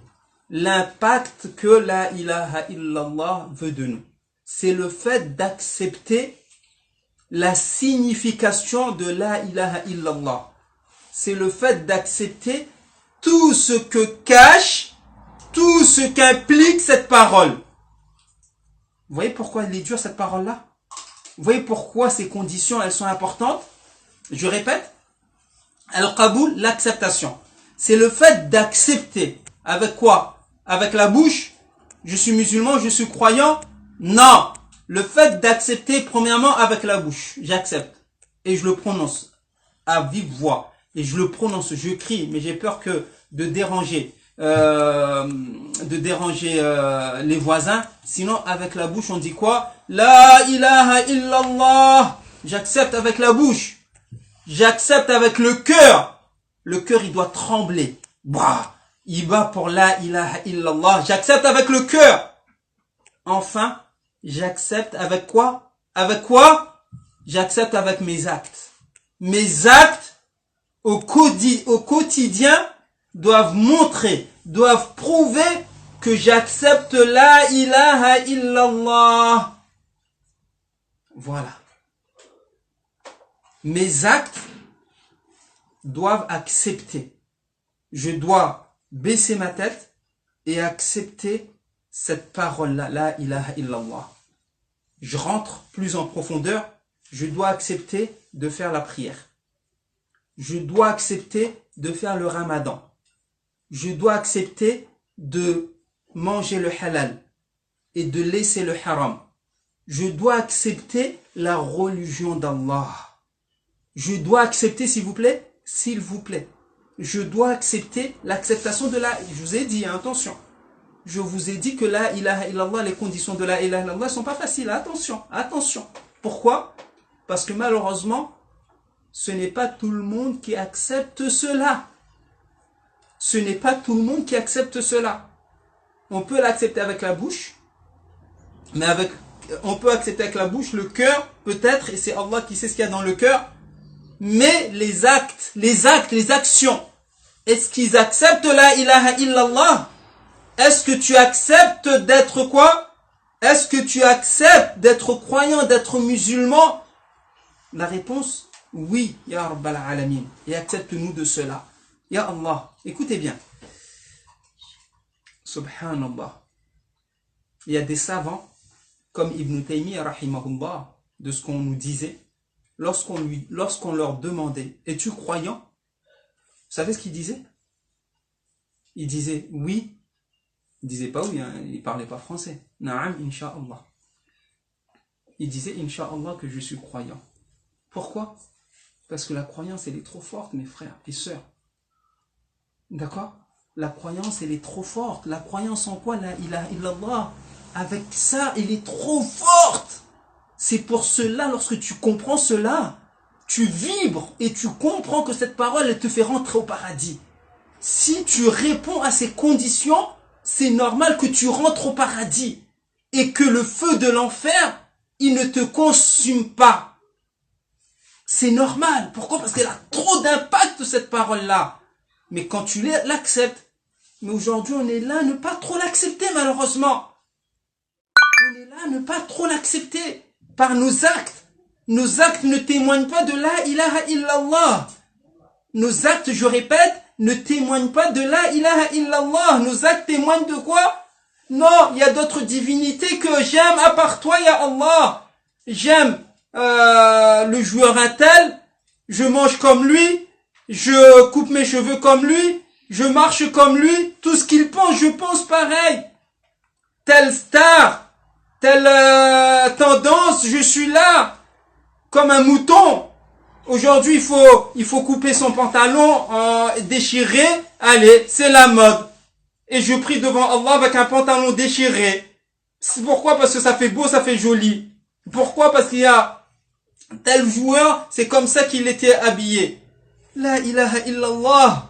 l'impact que la ilaha illallah veut de nous. C'est le fait d'accepter la signification de la ilaha illallah. C'est le fait d'accepter tout ce que cache, tout ce qu'implique cette parole. Vous voyez pourquoi elle est dure cette parole-là? Vous voyez pourquoi ces conditions, elles sont importantes? Je répète, al-qaboul, l'acceptation. C'est le fait d'accepter. Avec quoi? Avec la bouche? Je suis musulman, je suis croyant? Non. Le fait d'accepter, premièrement, avec la bouche. J'accepte. Et je le prononce à vive voix. Et je le prononce, je crie, mais j'ai peur de déranger les voisins. Sinon, avec la bouche, on dit quoi? La ilaha illallah. J'accepte avec la bouche. J'accepte avec le cœur. Le cœur, il doit trembler. Bah, il bat pour la ilaha illallah. J'accepte avec le cœur. Enfin, j'accepte avec quoi? Avec quoi? J'accepte avec mes actes. Mes actes au quotidien doivent montrer, doivent prouver que j'accepte la ilaha illallah. Voilà. Mes actes doivent accepter. Je dois baisser ma tête et accepter cette parole-là, la ilaha illallah. Je rentre plus en profondeur, je dois accepter de faire la prière. Je dois accepter de faire le ramadan. Je dois accepter de manger le halal et de laisser le haram. Je dois accepter la religion d'Allah. Je dois accepter, s'il vous plaît, je dois accepter l'acceptation de la... Je vous ai dit, attention. Je vous ai dit que la ilaha illallah, les conditions de la ilaha illallah ne sont pas faciles. Attention, attention. Pourquoi? Parce que malheureusement, ce n'est pas tout le monde qui accepte cela. Ce n'est pas tout le monde qui accepte cela. On peut l'accepter avec la bouche, mais on peut accepter avec la bouche, le cœur, peut-être, et c'est Allah qui sait ce qu'il y a dans le cœur, mais les actes, les actions, est-ce qu'ils acceptent la ilaha illallah? Est-ce que tu acceptes d'être quoi? Est-ce que tu acceptes d'être croyant, d'être musulman? La réponse, oui, ya Rabbal Alamin. Et accepte-nous de cela. Ya Allah, écoutez bien. Subhanallah. Il y a des savants, comme Ibn Taymiyyah, rahimahullah, de ce qu'on nous disait, lorsqu'on leur demandait, es-tu croyant? Vous savez ce qu'ils disaient? Ils disaient oui. Ils disaient pas oui, hein, ils parlaient pas français. Na'am, insha'Allah. Ils disaient insha'Allah que je suis croyant. Pourquoi? Parce que la croyance, elle est trop forte, mes frères et sœurs. D'accord? La croyance, elle est trop forte. La croyance en quoi? La ilaha illallah. Avec ça, elle est trop forte. C'est pour cela, lorsque tu comprends cela, tu vibres et tu comprends que cette parole, elle te fait rentrer au paradis. Si tu réponds à ces conditions, c'est normal que tu rentres au paradis et que le feu de l'enfer, il ne te consume pas. C'est normal. Pourquoi? Parce qu'elle a trop d'impact, cette parole-là. Mais quand tu l'acceptes, mais aujourd'hui, on est là à ne pas trop l'accepter, malheureusement. On est là à ne pas trop l'accepter par nos actes. Nos actes ne témoignent pas de la ilaha illallah. Nos actes, je répète, ne témoignent pas de la ilaha illallah. Nos actes témoignent de quoi? Non, il y a d'autres divinités que j'aime à part toi, ya Allah. J'aime le joueur un tel, je mange comme lui, je coupe mes cheveux comme lui, je marche comme lui, tout ce qu'il pense, je pense pareil. Telle star, telle tendance, je suis là, comme un mouton. Aujourd'hui, il faut couper son pantalon, déchiré, allez, c'est la mode. Et je prie devant Allah avec un pantalon déchiré. C'est pourquoi? Parce que ça fait beau, ça fait joli. Pourquoi? Parce qu'il y a tel joueur, c'est comme ça qu'il était habillé. La ilaha illallah.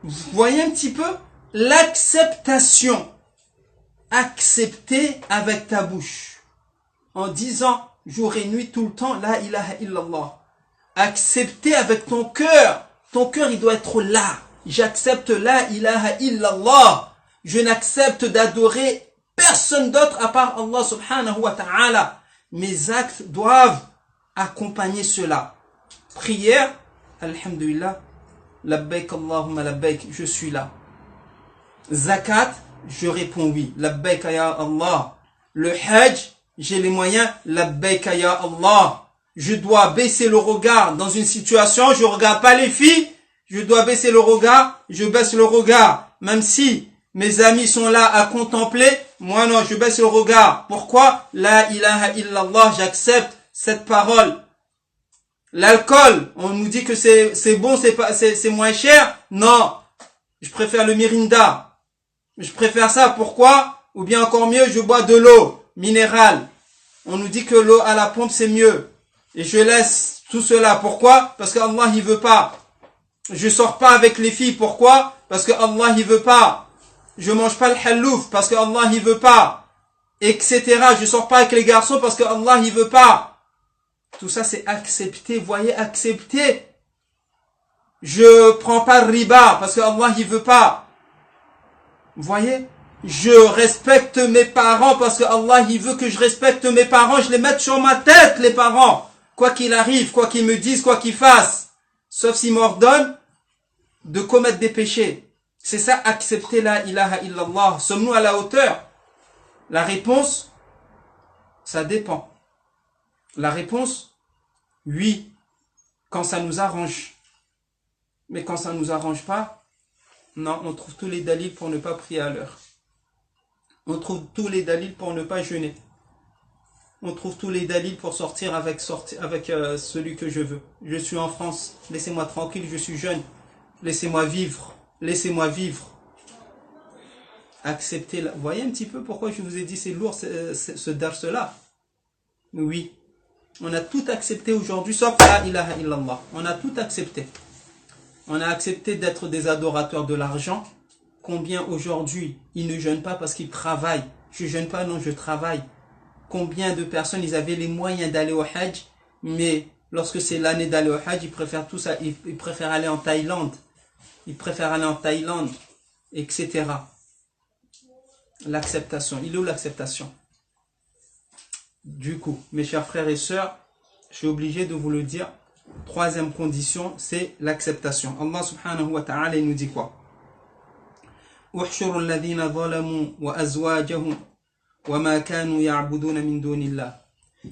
Vous voyez un petit peu? L'acceptation. Accepter avec ta bouche. En disant jour et nuit tout le temps, la ilaha illallah. Accepter avec ton cœur. Ton cœur, il doit être là. J'accepte la ilaha illallah. Je n'accepte d'adorer personne d'autre à part Allah subhanahu wa ta'ala. Mes actes doivent accompagner cela. Prière, alhamdulillah, labbaik Allahumma labbaik, je suis là. Zakat, je réponds oui, labbaik ya Allah. Le hajj, j'ai les moyens, labbaik ya Allah. Je dois baisser le regard dans une situation, je regarde pas les filles, je dois baisser le regard, je baisse le regard. Même si mes amis sont là à contempler, moi non, je baisse le regard. Pourquoi? La ilaha illallah, j'accepte cette parole. L'alcool, on nous dit que c'est bon, c'est moins cher. Non, je préfère le Mirinda. Je préfère ça. Pourquoi? Ou bien encore mieux, je bois de l'eau minérale. On nous dit que l'eau à la pompe c'est mieux. Et je laisse tout cela. Pourquoi? Parce que Allah il veut pas. Je sors pas avec les filles. Pourquoi? Parce que Allah il veut pas. Je mange pas le hallouf parce que Allah il veut pas. Etc. Je sors pas avec les garçons parce que Allah il veut pas. Tout ça c'est accepter. Voyez, accepter. Je prends pas le riba parce que Allah il veut pas. Voyez? Je respecte mes parents parce que Allah il veut que je respecte mes parents. Je les mette sur ma tête les parents. Quoi qu'il arrive, quoi qu'ils me disent, quoi qu'ils fassent. Sauf s'ils m'ordonnent de commettre des péchés. C'est ça, accepter la ilaha illallah. Sommes-nous à la hauteur? La réponse, ça dépend. La réponse, oui, quand ça nous arrange. Mais quand ça nous arrange pas, non, on trouve tous les dalils pour ne pas prier à l'heure. On trouve tous les dalils pour ne pas jeûner. On trouve tous les dalils pour sortir avec celui que je veux. Je suis en France, laissez-moi tranquille, je suis jeune. Laissez-moi vivre. Laissez-moi vivre. Acceptez. Vous voyez un petit peu pourquoi je vous ai dit c'est lourd ce dars-là? Oui. On a tout accepté aujourd'hui, sauf la ilaha illallah. On a tout accepté. On a accepté d'être des adorateurs de l'argent. Combien aujourd'hui, ils ne jeûnent pas parce qu'ils travaillent. Je jeûne pas, non, je travaille. Combien de personnes, ils avaient les moyens d'aller au Hajj, mais lorsque c'est l'année d'aller au Hajj, ils préfèrent tout ça, ils préfèrent aller en Thaïlande. Ils préfèrent aller en Thaïlande, etc. L'acceptation. Il est où l'acceptation? Du coup, mes chers frères et sœurs, je suis obligé de vous le dire. Troisième condition, c'est l'acceptation. Allah subhanahu wa ta'ala, il nous dit quoi? احشروا الذين ظلموا وأزواجهم وما كانوا يعبدون من دون الله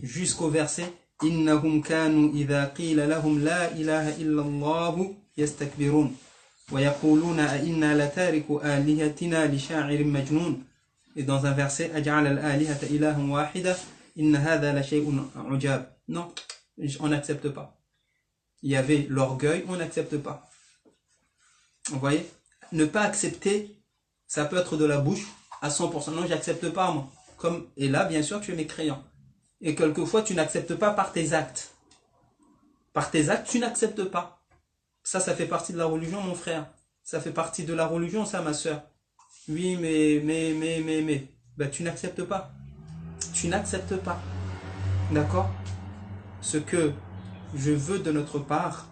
jusqu'au verset إنهم كانوا إذا قيل لهم لا إله إلا الله يستكبرون ويقولون أئنا لتاركوا آلهتنا لشاعر مجنون. Et dans un verset أجعل الآلهة إله واحدة إن هذا لشيء عجاب. Non, on n'accepte pas. Il y avait l'orgueil, on n'accepte pas. Vous voyez, ne pas accepter, ça peut être de la bouche à 100%. Non, j'accepte pas moi. Et là, bien sûr, tu es mécréant. Et quelquefois, tu n'acceptes pas par tes actes. Par tes actes, tu n'acceptes pas. Ça fait partie de la religion, mon frère. Ça fait partie de la religion, ça, ma soeur. Oui, mais. Ben, tu n'acceptes pas. Tu n'acceptes pas. D'accord? Ce que je veux de notre part,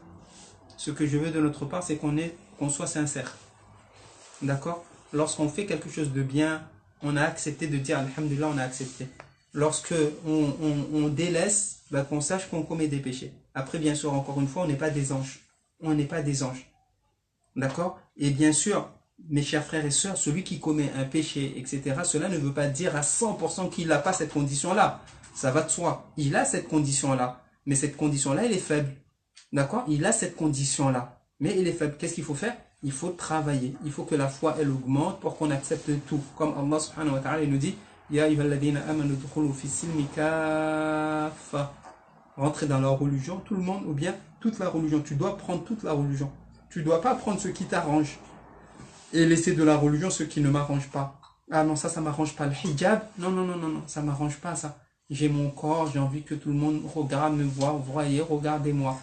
ce que je veux de notre part, c'est qu'on soit sincère. D'accord? Lorsqu'on fait quelque chose de bien, on a accepté de dire Alhamdulillah, on a accepté. Lorsque on délaisse, ben, qu'on sache qu'on commet des péchés. Après, bien sûr, encore une fois, on n'est pas des anges. On n'est pas des anges. D'accord? Et bien sûr, mes chers frères et sœurs, celui qui commet un péché, etc., cela ne veut pas dire à 100% qu'il n'a pas cette condition-là. Ça va de soi. Il a cette condition-là. Mais cette condition-là, elle est faible. D'accord? Il a cette condition-là. Mais il est faible. Qu'est-ce qu'il faut faire? Il faut travailler. Il faut que la foi, elle augmente pour qu'on accepte tout. Comme Allah subhanahu wa ta'ala, il nous dit, Ya ayyuhalladhina amanu dukhulu fi silmi kaffa. Rentrer dans la religion, tout le monde, ou bien toute la religion. Tu dois prendre toute la religion. Tu ne dois pas prendre ce qui t'arrange et laisser de la religion ce qui ne m'arrange pas. Ah non, ça m'arrange pas. Le hijab, non, ça m'arrange pas ça. J'ai mon corps, j'ai envie que tout le monde regarde, me voit, voyez, regardez-moi.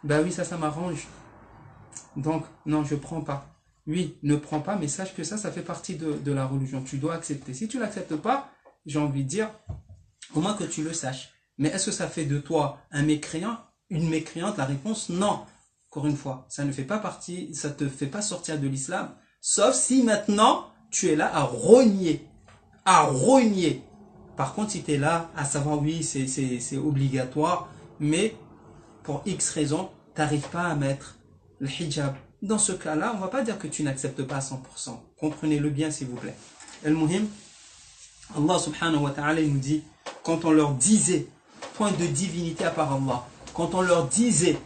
Ben oui, ça m'arrange. Donc, non, je prends pas. Oui, ne prends pas, mais sache que ça fait partie de la religion. Tu dois accepter. Si tu l'acceptes pas, j'ai envie de dire, au moins que tu le saches. Mais est-ce que ça fait de toi un mécréant, une mécréante? La réponse, non. Encore une fois, ça ne fait pas partie, ça te fait pas sortir de l'islam. Sauf si maintenant, tu es là à rogner. À rogner. Par contre, si tu es là à savoir, oui, c'est obligatoire, mais pour X raison, tu n'arrives pas à mettre le hijab. Dans ce cas-là, on ne va pas dire que tu n'acceptes pas à 100%. Comprenez-le bien, s'il vous plaît. Al-Muhim, Allah subhanahu wa ta'ala nous dit, quand on leur disait point de divinité à part Allah, quand on leur disait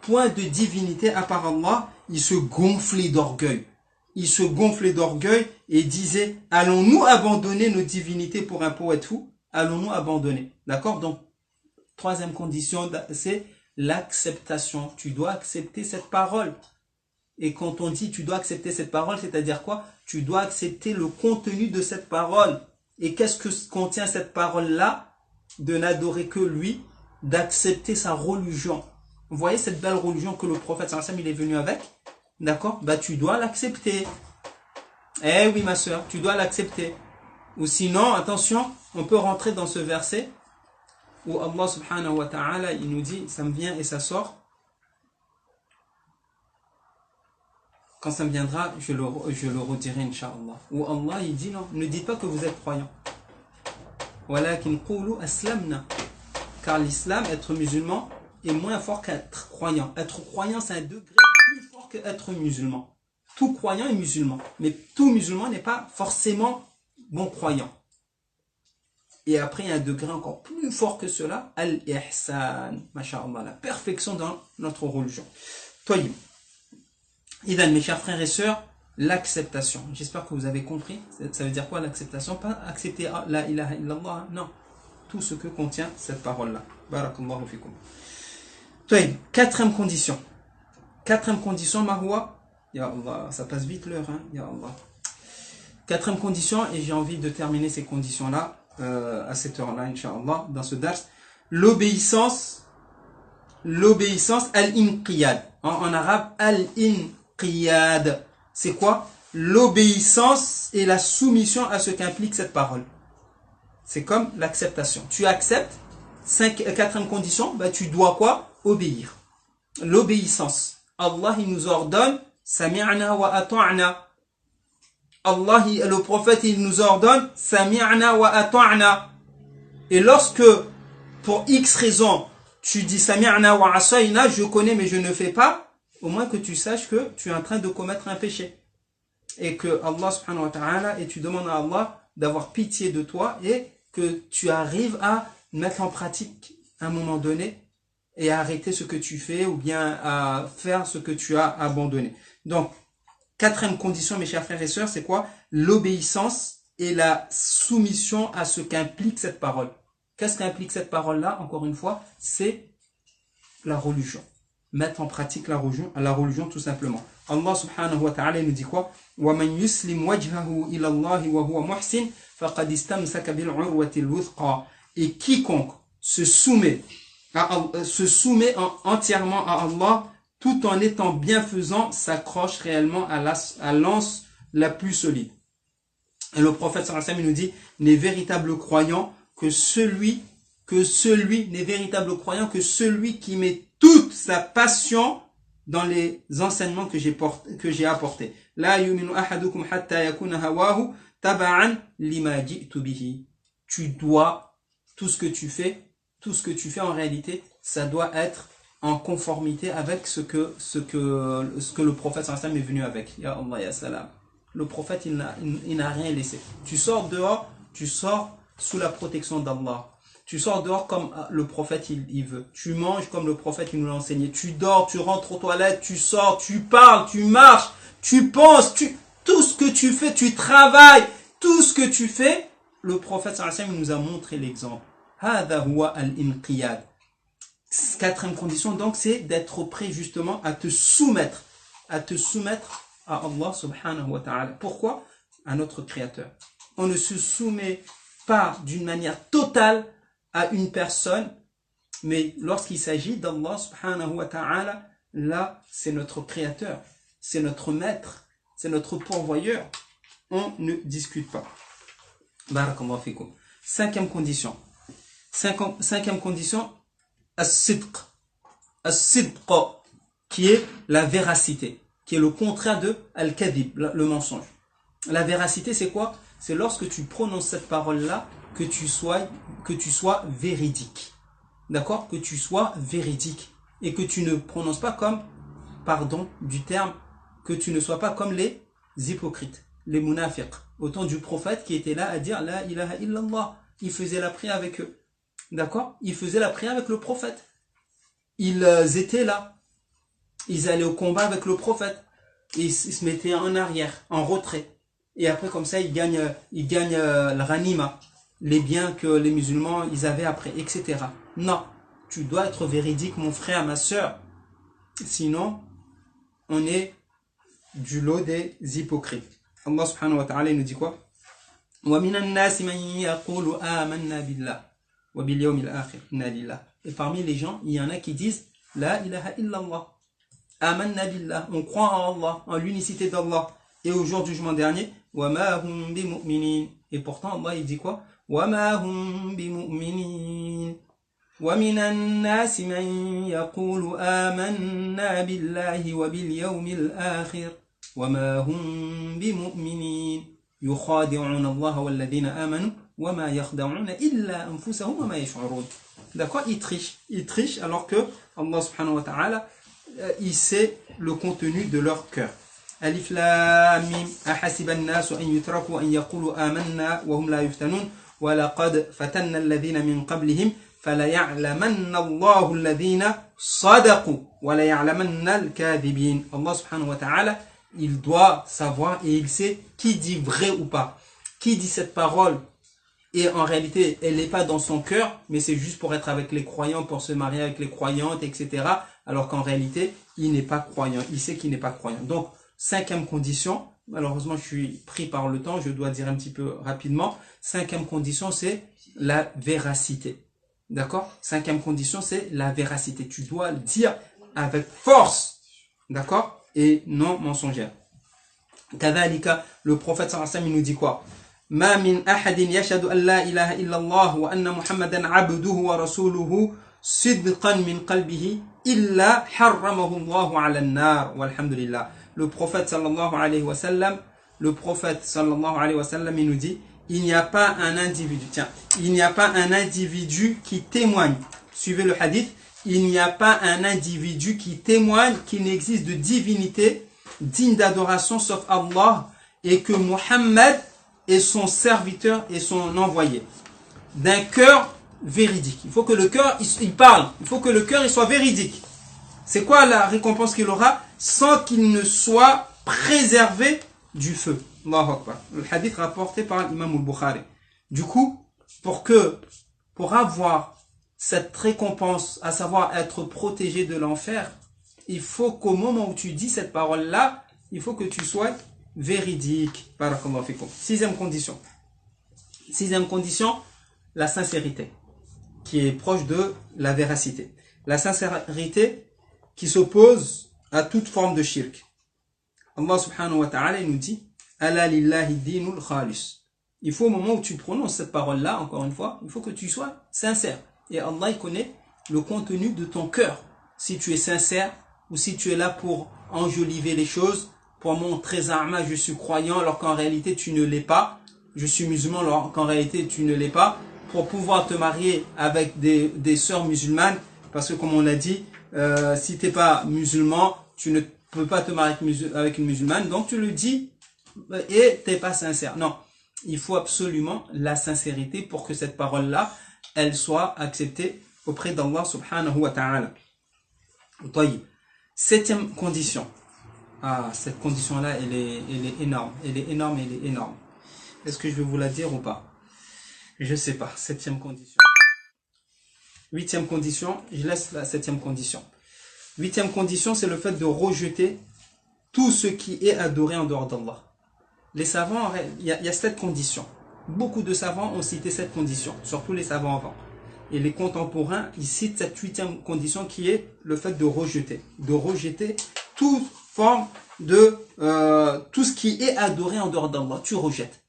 point de divinité à part Allah, ils se gonflaient d'orgueil. Ils se gonflaient d'orgueil et disaient, allons-nous abandonner nos divinités pour un poète fou? Allons-nous abandonner? D'accord? Donc, troisième condition, c'est l'acceptation. Tu dois accepter cette parole. Et quand on dit tu dois accepter cette parole, c'est-à-dire quoi? Tu dois accepter le contenu de cette parole. Et qu'est-ce que contient cette parole-là? De n'adorer que lui, d'accepter sa religion. Vous voyez cette belle religion que le prophète sallallahu alayhi wa sallam, il est venu avec? D'accord? Bah tu dois l'accepter. Eh oui ma soeur, tu dois l'accepter. Ou sinon, attention, on peut rentrer dans ce verset où Allah subhanahu wa ta'ala, il nous dit, ça me vient et ça sort. Quand ça me viendra, je le redirai, Inch'Allah. Où Allah, il dit, non, ne dites pas que vous êtes croyant. Walakin qulu aslamna. Car l'islam, être musulman, est moins fort qu'être croyant. Être croyant, c'est un degré plus fort qu'être musulman. Tout croyant est musulman. Mais tout musulman n'est pas forcément bon croyant. Et après, il y a un degré encore plus fort que cela, al-ihsan, masha'Allah, la perfection dans notre religion. Toyib. Idan, mes chers frères et sœurs, l'acceptation. J'espère que vous avez compris. Ça veut dire quoi l'acceptation? Pas accepter la ilaha illallah, non. Tout ce que contient cette parole-là. Barakallahu fikum. Toyib, quatrième condition. Quatrième condition, Marwa. Ya Allah, ça passe vite l'heure, hein. Ya Allah. Quatrième condition, et j'ai envie de terminer ces conditions-là à cette heure-là, Inch'Allah, dans ce dars. L'obéissance al-inqiyad. En arabe, al-inqiyad. C'est quoi? L'obéissance et la soumission à ce qu'implique cette parole. C'est comme l'acceptation. Tu acceptes, quatrième condition, bah, tu dois quoi? Obéir. L'obéissance. Allah, il nous ordonne, sami'na wa ata'na. Allah, le prophète, il nous ordonne, sami'na wa ata'na. Et lorsque, pour X raison, tu dis sami'na wa asayna, je connais mais je ne fais pas, au moins que tu saches que tu es en train de commettre un péché. Et que Allah subhanahu wa ta'ala, et tu demandes à Allah d'avoir pitié de toi et que tu arrives à mettre en pratique à un moment donné et à arrêter ce que tu fais ou bien à faire ce que tu as abandonné. Donc, quatrième condition, mes chers frères et sœurs, c'est quoi? L'obéissance et la soumission à ce qu'implique cette parole. Qu'est-ce qu'implique cette parole-là? Encore une fois, c'est la religion. Mettre en pratique la religion tout simplement. Allah subhanahu wa ta'ala nous dit quoi? وَمَنْ يُسْلِمْ وَجْهَهُ إِلَى اللَّهِ وَهُوَ مُحْسِنٌ فَقَدْ اسْتَمْسَكَ بِالْعُرْوَةِ الْوُثْقَى. Et quiconque se soumet entièrement à Allah, tout en étant bienfaisant, s'accroche réellement à l'anse la plus solide. Et le prophète sallallahu alayhi wa sallam nous dit, n'est véritable croyant que celui qui met toute sa passion dans les enseignements que j'ai apportés. La yuminu ahadukum hatta yakuna hawahu taba'an lima ji'tu bihi. Tu dois, tout ce que tu fais en réalité, ça doit être en conformité avec ce que le prophète sallallahu alayhi wa sallam est venu avec. Ya Allah, ya salam. Le prophète, il n'a rien laissé. Tu sors dehors, tu sors sous la protection d'Allah. Tu sors dehors comme le prophète il veut. Tu manges comme le prophète il nous l'a enseigné. Tu dors, tu rentres aux toilettes, tu sors, tu parles, tu marches, tu penses, tout ce que tu fais, tu travailles, tout ce que tu fais, le prophète sallallahu alayhi wa sallam nous a montré l'exemple. Hada huwa al-inqiyad. Quatrième condition donc, c'est d'être prêt justement à te soumettre à Allah subhanahu wa ta'ala. Pourquoi? À notre créateur. On ne se soumet pas d'une manière totale à une personne, mais lorsqu'il s'agit d'Allah subhanahu wa ta'ala, là, c'est notre créateur, c'est notre maître, c'est notre pourvoyeur. On ne discute pas. Barakallahu fikum. Cinquième condition, as-sidq, qui est la véracité, qui est le contraire de al-kadhib, le mensonge. La véracité, c'est quoi? C'est lorsque tu prononces cette parole-là, que tu sois véridique. D'accord? Que tu sois véridique. Et que tu ne prononces pas comme, pardon du terme, que tu ne sois pas comme les hypocrites, les munafiq. Au temps du prophète qui était là à dire la ilaha illallah. Il faisait la prière avec eux. D'accord? Il faisait la prière avec le prophète. Ils étaient là. Ils allaient au combat avec le prophète. Et ils se mettaient en arrière, en retrait. Et après, comme ça, ils gagnent le ghanima, les biens que les musulmans, ils avaient après, etc. Non. Tu dois être véridique, mon frère, ma sœur. Sinon, on est du lot des hypocrites. Allah subhanahu wa ta'ala nous dit quoi? وَمِنَ النَّاسِ مَنْ يَقُولُ آمَنَّا بِاللَّهِ وَبِالْيَوْمِ الْآخِرِ إِنَّا لِلَّهِ. Et parmi les gens, il y en a qui disent La ilaha illallah. Amanna billah. On croit en Allah, en l'unicité d'Allah. Et au jour du jugement dernier, وَمَا هُمْ بِمُؤْمِنِينَ. Et pourtant, Allah, il dit quoi? وَمَا هُمْ بِمُؤْمِنِينَ. وَمِنَ النَّاسِ مَنْ يَقُولُ آمَنَّا بِاللَّهِ وَبِالْيَوْمِ الْآخِرِ وَمَا هُمْ بِمُؤْمِنِينَ يُخَادِعُونَ اللَّهَ وَالَّذِينَ آمَنُوا وَمَا يَخْدَعُونَ إِلَّا أَنفُسَهُمْ وَمَا يَشْعُرُونَ. D'accord? Ils trichent alors que Allah subhanahu wa ta'ala, il sait le contenu de leur cœur. Alif lam mim ahasiba an-nasu an yutraku an yaqulu amanna wa hum la yuftanun wa laqad fatanna alladhina min qablihim falaya'lamanna Allahu alladhina sadaqu wa la ya'lamanna al-kadhibin. Allah subhanahu wa ta'ala, il doit savoir et il sait qui dit vrai ou pas. Qui dit cette parole et en réalité elle n'est pas dans son cœur, mais c'est juste pour être avec les croyants, pour se marier avec les croyantes, etc. Alors qu'en réalité il n'est pas croyant, il sait qu'il n'est pas croyant. Donc cinquième condition, malheureusement je suis pris par le temps, je dois dire un petit peu rapidement. Cinquième condition, c'est la véracité. D'accord? Cinquième condition, c'est la véracité. Tu dois le dire avec force. D'accord? Et non mensongère. Kadhalika, le prophète sallallahu alayhi wa sallam, il nous dit quoi? Ma min ahadin yashhadu an la ilaha illallah wa anna muhammadan abduhu wa rasuluhu sidqan min qalbihi illa harramahu Allahu ala an-nar walhamdulillah. Le prophète sallallahu alayhi wa sallam, il nous dit, il n'y a pas un individu qui témoigne. Suivez le hadith. Il n'y a pas un individu qui témoigne qu'il n'existe de divinité digne d'adoration sauf Allah et que Muhammad est son serviteur et son envoyé. D'un cœur véridique. Il faut que le cœur, il parle. Il faut que le cœur, il soit véridique. C'est quoi la récompense qu'il aura? Sans qu'il ne soit préservé du feu. Allahu Akbar. Le hadith rapporté par l'imam al-Bukhari. Du coup, pour avoir cette récompense, à savoir être protégé de l'enfer, il faut qu'au moment où tu dis cette parole-là, il faut que tu sois véridique. Barakallahu fikum. Sixième condition, la sincérité, qui est proche de la véracité. La sincérité qui s'oppose à toute forme de shirk. Allah subhanahu wa ta'ala nous dit Ala lillahi dinul khalis. Il faut au moment où tu prononces cette parole-là, encore une fois, il faut que tu sois sincère. Et Allah, il connaît le contenu de ton cœur. si tu es sincère ou si tu es là pour enjoliver les choses, pour montrer Zahma, je suis croyant, alors qu'en réalité tu ne l'es pas. Je suis musulman, alors qu'en réalité tu ne l'es pas. Pour pouvoir te marier avec des sœurs musulmanes, parce que comme on l'a dit, si tu n'es pas musulman, tu ne peux pas te marier avec une musulmane, donc tu le dis et tu n'es pas sincère. Non, il faut absolument la sincérité pour que cette parole-là, elle soit acceptée auprès d'Allah subhanahu wa ta'ala. Septième condition. Ah, cette condition-là, elle est énorme. Elle est énorme, elle est énorme. Est-ce que je vais vous la dire ou pas? Je sais pas. Septième condition. Huitième condition, je laisse la septième condition. Huitième condition, c'est le fait de rejeter tout ce qui est adoré en dehors d'Allah. Les savants, il y a cette condition. Beaucoup de savants ont cité cette condition, surtout les savants avant. Et les contemporains, ils citent cette huitième condition qui est le fait de rejeter. De rejeter toute forme de tout ce qui est adoré en dehors d'Allah. Tu rejettes.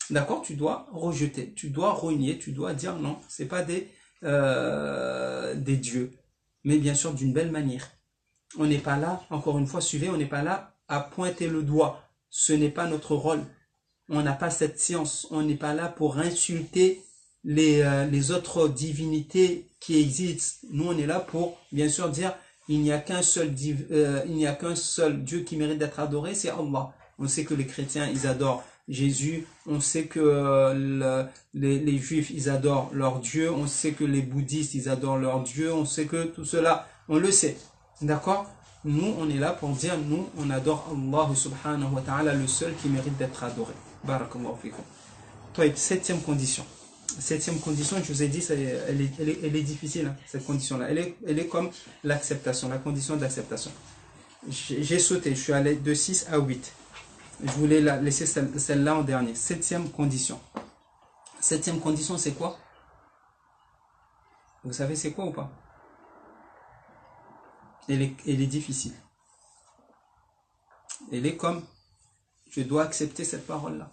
D'accord? Tu dois rejeter, tu dois renier, tu dois dire non, c'est pas des dieux. Mais bien sûr d'une belle manière. On n'est pas là, encore une fois, suivez, on n'est pas là à pointer le doigt. Ce n'est pas notre rôle. On n'a pas cette science. On n'est pas là pour insulter les autres divinités qui existent. Nous, on est là pour, bien sûr, dire il n'y a qu'un seul Dieu qui mérite d'être adoré, c'est Allah. On sait que les chrétiens, ils adorent Jésus. On sait que les juifs, ils adorent leur Dieu. On sait que les bouddhistes, ils adorent leur Dieu. On sait que tout cela, on le sait. D'accord? Nous, on est là pour dire, nous, on adore Allah subhanahu wa ta'ala, le seul qui mérite d'être adoré. Barakallahu fikum. Septième condition. Septième condition, je vous ai dit, elle est difficile, hein, cette condition-là. Elle est comme l'acceptation, la condition d'acceptation. J'ai sauté, je suis allé de 6 à 8. Je voulais laisser celle-là en dernier. Septième condition. Septième condition, c'est quoi? Vous savez c'est quoi ou pas? Elle est difficile. Elle est comme, je dois accepter cette parole-là.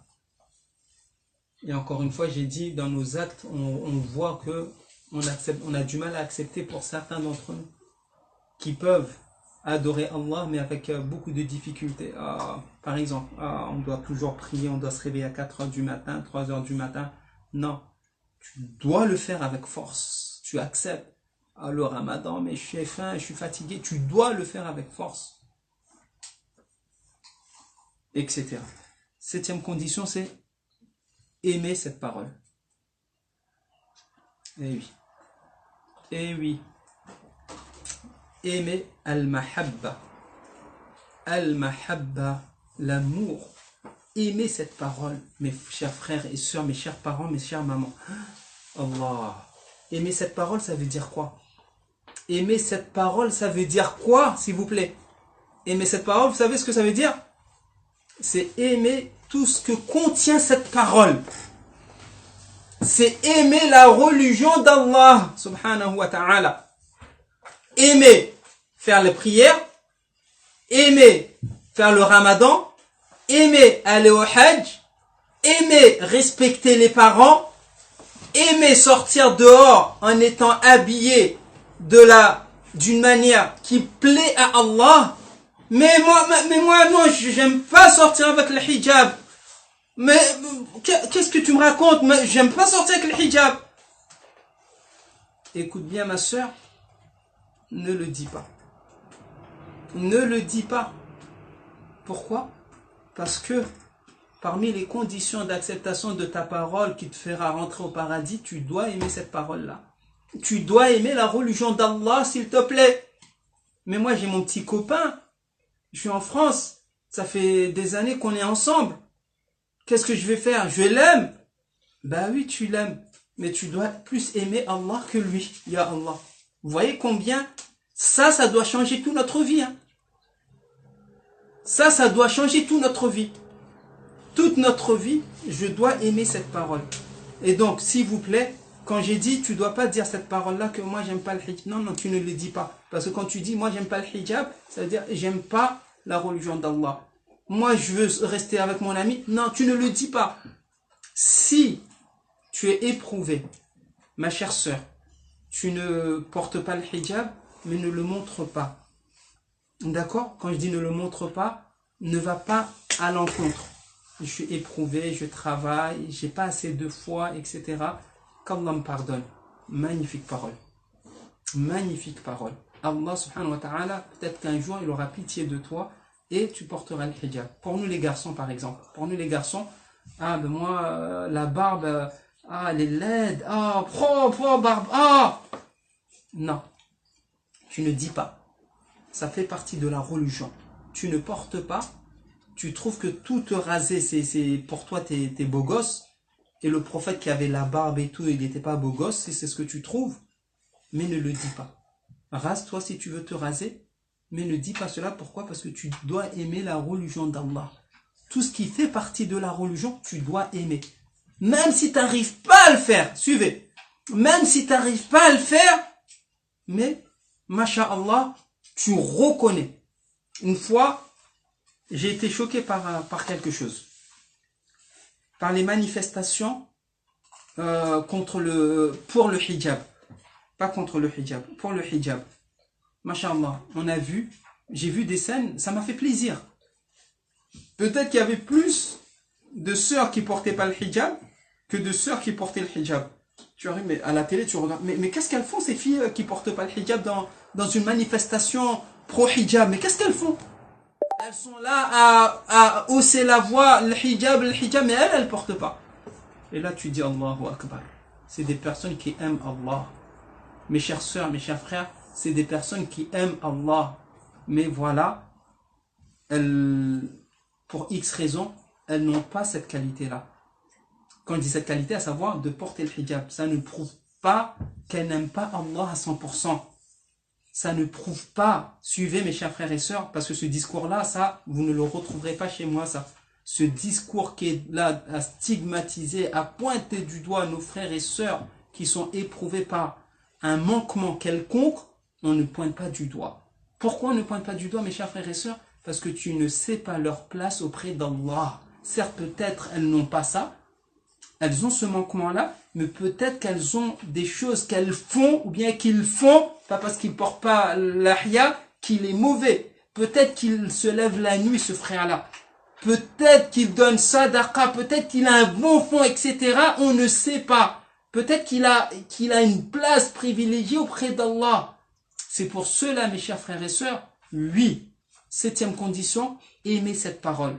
Et encore une fois, j'ai dit, dans nos actes, on voit que on a du mal à accepter pour certains d'entre nous qui peuvent adorer Allah, mais avec beaucoup de difficultés. Par exemple, on doit toujours prier, on doit se réveiller à 4 heures du matin, 3 heures du matin. Non, tu dois le faire avec force. Tu acceptes. Le ramadan, mais je suis faim, je suis fatigué. Tu dois le faire avec force. Etc. Septième condition, c'est aimer cette parole. Eh oui. Eh oui. Aimer al-mahabba. Al-mahabba, l'amour. Aimer cette parole, mes chers frères et sœurs, mes chers parents, mes chères mamans. Allah. Aimer cette parole, ça veut dire quoi? Aimer cette parole, ça veut dire quoi, s'il vous plaît? Aimer cette parole, vous savez ce que ça veut dire? C'est aimer tout ce que contient cette parole. C'est aimer la religion d'Allah, subhanahu wa ta'ala. Aimer faire les prières, aimer faire le ramadan, aimer aller au hajj, aimer respecter les parents, aimer sortir dehors en étant habillé d'une manière qui plaît à Allah. Mais moi non, j'aime pas sortir avec le hijab. Mais qu'est-ce que tu me racontes? J'aime pas sortir avec le hijab. Écoute bien ma soeur, ne le dis pas. Ne le dis pas. Pourquoi? Parce que parmi les conditions d'acceptation de ta parole qui te fera rentrer au paradis, tu dois aimer cette parole-là. Tu dois aimer la religion d'Allah, s'il te plaît. Mais moi, j'ai mon petit copain. Je suis en France. Ça fait des années qu'on est ensemble. Qu'est-ce que je vais faire? Je l'aime. Bah oui, tu l'aimes. Mais tu dois plus aimer Allah que lui. Ya Allah. Vous voyez combien ça doit changer toute notre vie. Hein? Ça doit changer toute notre vie. Toute notre vie, je dois aimer cette parole. Et donc, s'il vous plaît, quand j'ai dit, tu dois pas dire cette parole-là que moi, j'aime pas le hijab. Non, tu ne le dis pas. Parce que quand tu dis, moi, j'aime pas le hijab, ça veut dire, j'aime pas la religion d'Allah. Moi, je veux rester avec mon ami. Non, tu ne le dis pas. Si tu es éprouvé, ma chère sœur, tu ne portes pas le hijab, mais ne le montre pas. D'accord? Quand je dis ne le montre pas, ne va pas à l'encontre. Je suis éprouvé, je travaille, j'ai pas assez de foi, etc. Qu'Allah me pardonne. Magnifique parole. Magnifique parole. Allah subhanahu wa ta'ala, peut-être qu'un jour il aura pitié de toi et tu porteras le hijab. Pour nous les garçons par exemple. Pour nous les garçons, ah ben moi, la barbe, elle est laide, propre, barbe, Non, tu ne dis pas. Ça fait partie de la religion. Tu ne portes pas, tu trouves que tout te raser, c'est pour toi, t'es beau gosse. Et le prophète qui avait la barbe et tout, il n'était pas beau gosse, si c'est ce que tu trouves. Mais ne le dis pas. Rase-toi si tu veux te raser, mais ne dis pas cela. Pourquoi? Parce que tu dois aimer la religion d'Allah. Tout ce qui fait partie de la religion, tu dois aimer. Même si tu n'arrives pas à le faire, suivez. Même si tu n'arrives pas à le faire, mais, masha'Allah, tu reconnais. Une fois, j'ai été choqué par quelque chose. Par les manifestations pour le hijab. Pas contre le hijab, pour le hijab. Masha'Allah, j'ai vu des scènes, ça m'a fait plaisir. Peut-être qu'il y avait plus de sœurs qui portaient pas le hijab que de sœurs qui portaient le hijab. Tu arrives, mais à la télé, tu regardes, mais qu'est-ce qu'elles font ces filles qui portent pas le hijab dans une manifestation pro-hijab? Mais qu'est-ce qu'elles font? Elles sont là à hausser la voix, le hijab, mais elles portent pas. Et là, tu dis Allahu Akbar. C'est des personnes qui aiment Allah. Mes chères sœurs, mes chers frères, c'est des personnes qui aiment Allah. Mais voilà, pour X raisons, elles n'ont pas cette qualité-là. Quand je dis cette qualité, à savoir de porter le hijab, ça ne prouve pas qu'elles n'aiment pas Allah à 100%. Ça ne prouve pas, suivez mes chers frères et sœurs, parce que ce discours-là, ça, vous ne le retrouverez pas chez moi, ça. Ce discours qui est là à stigmatiser, à pointer du doigt nos frères et sœurs qui sont éprouvés par un manquement quelconque, on ne pointe pas du doigt. Pourquoi on ne pointe pas du doigt, mes chers frères et sœurs? Parce que tu ne sais pas leur place auprès d'Allah. Certes, peut-être elles n'ont pas ça, elles ont ce manquement-là, mais peut-être qu'elles ont des choses qu'elles font, ou bien qu'ils font, pas parce qu'ils ne portent pas l'ahya, qu'il est mauvais. Peut-être qu'il se lève la nuit, ce frère-là. Peut-être qu'il donne sadaqa, peut-être qu'il a un bon fond, etc. On ne sait pas. Peut-être qu'il a une place privilégiée auprès d'Allah. C'est pour cela, mes chers frères et sœurs, oui, 7e condition, aimer cette parole.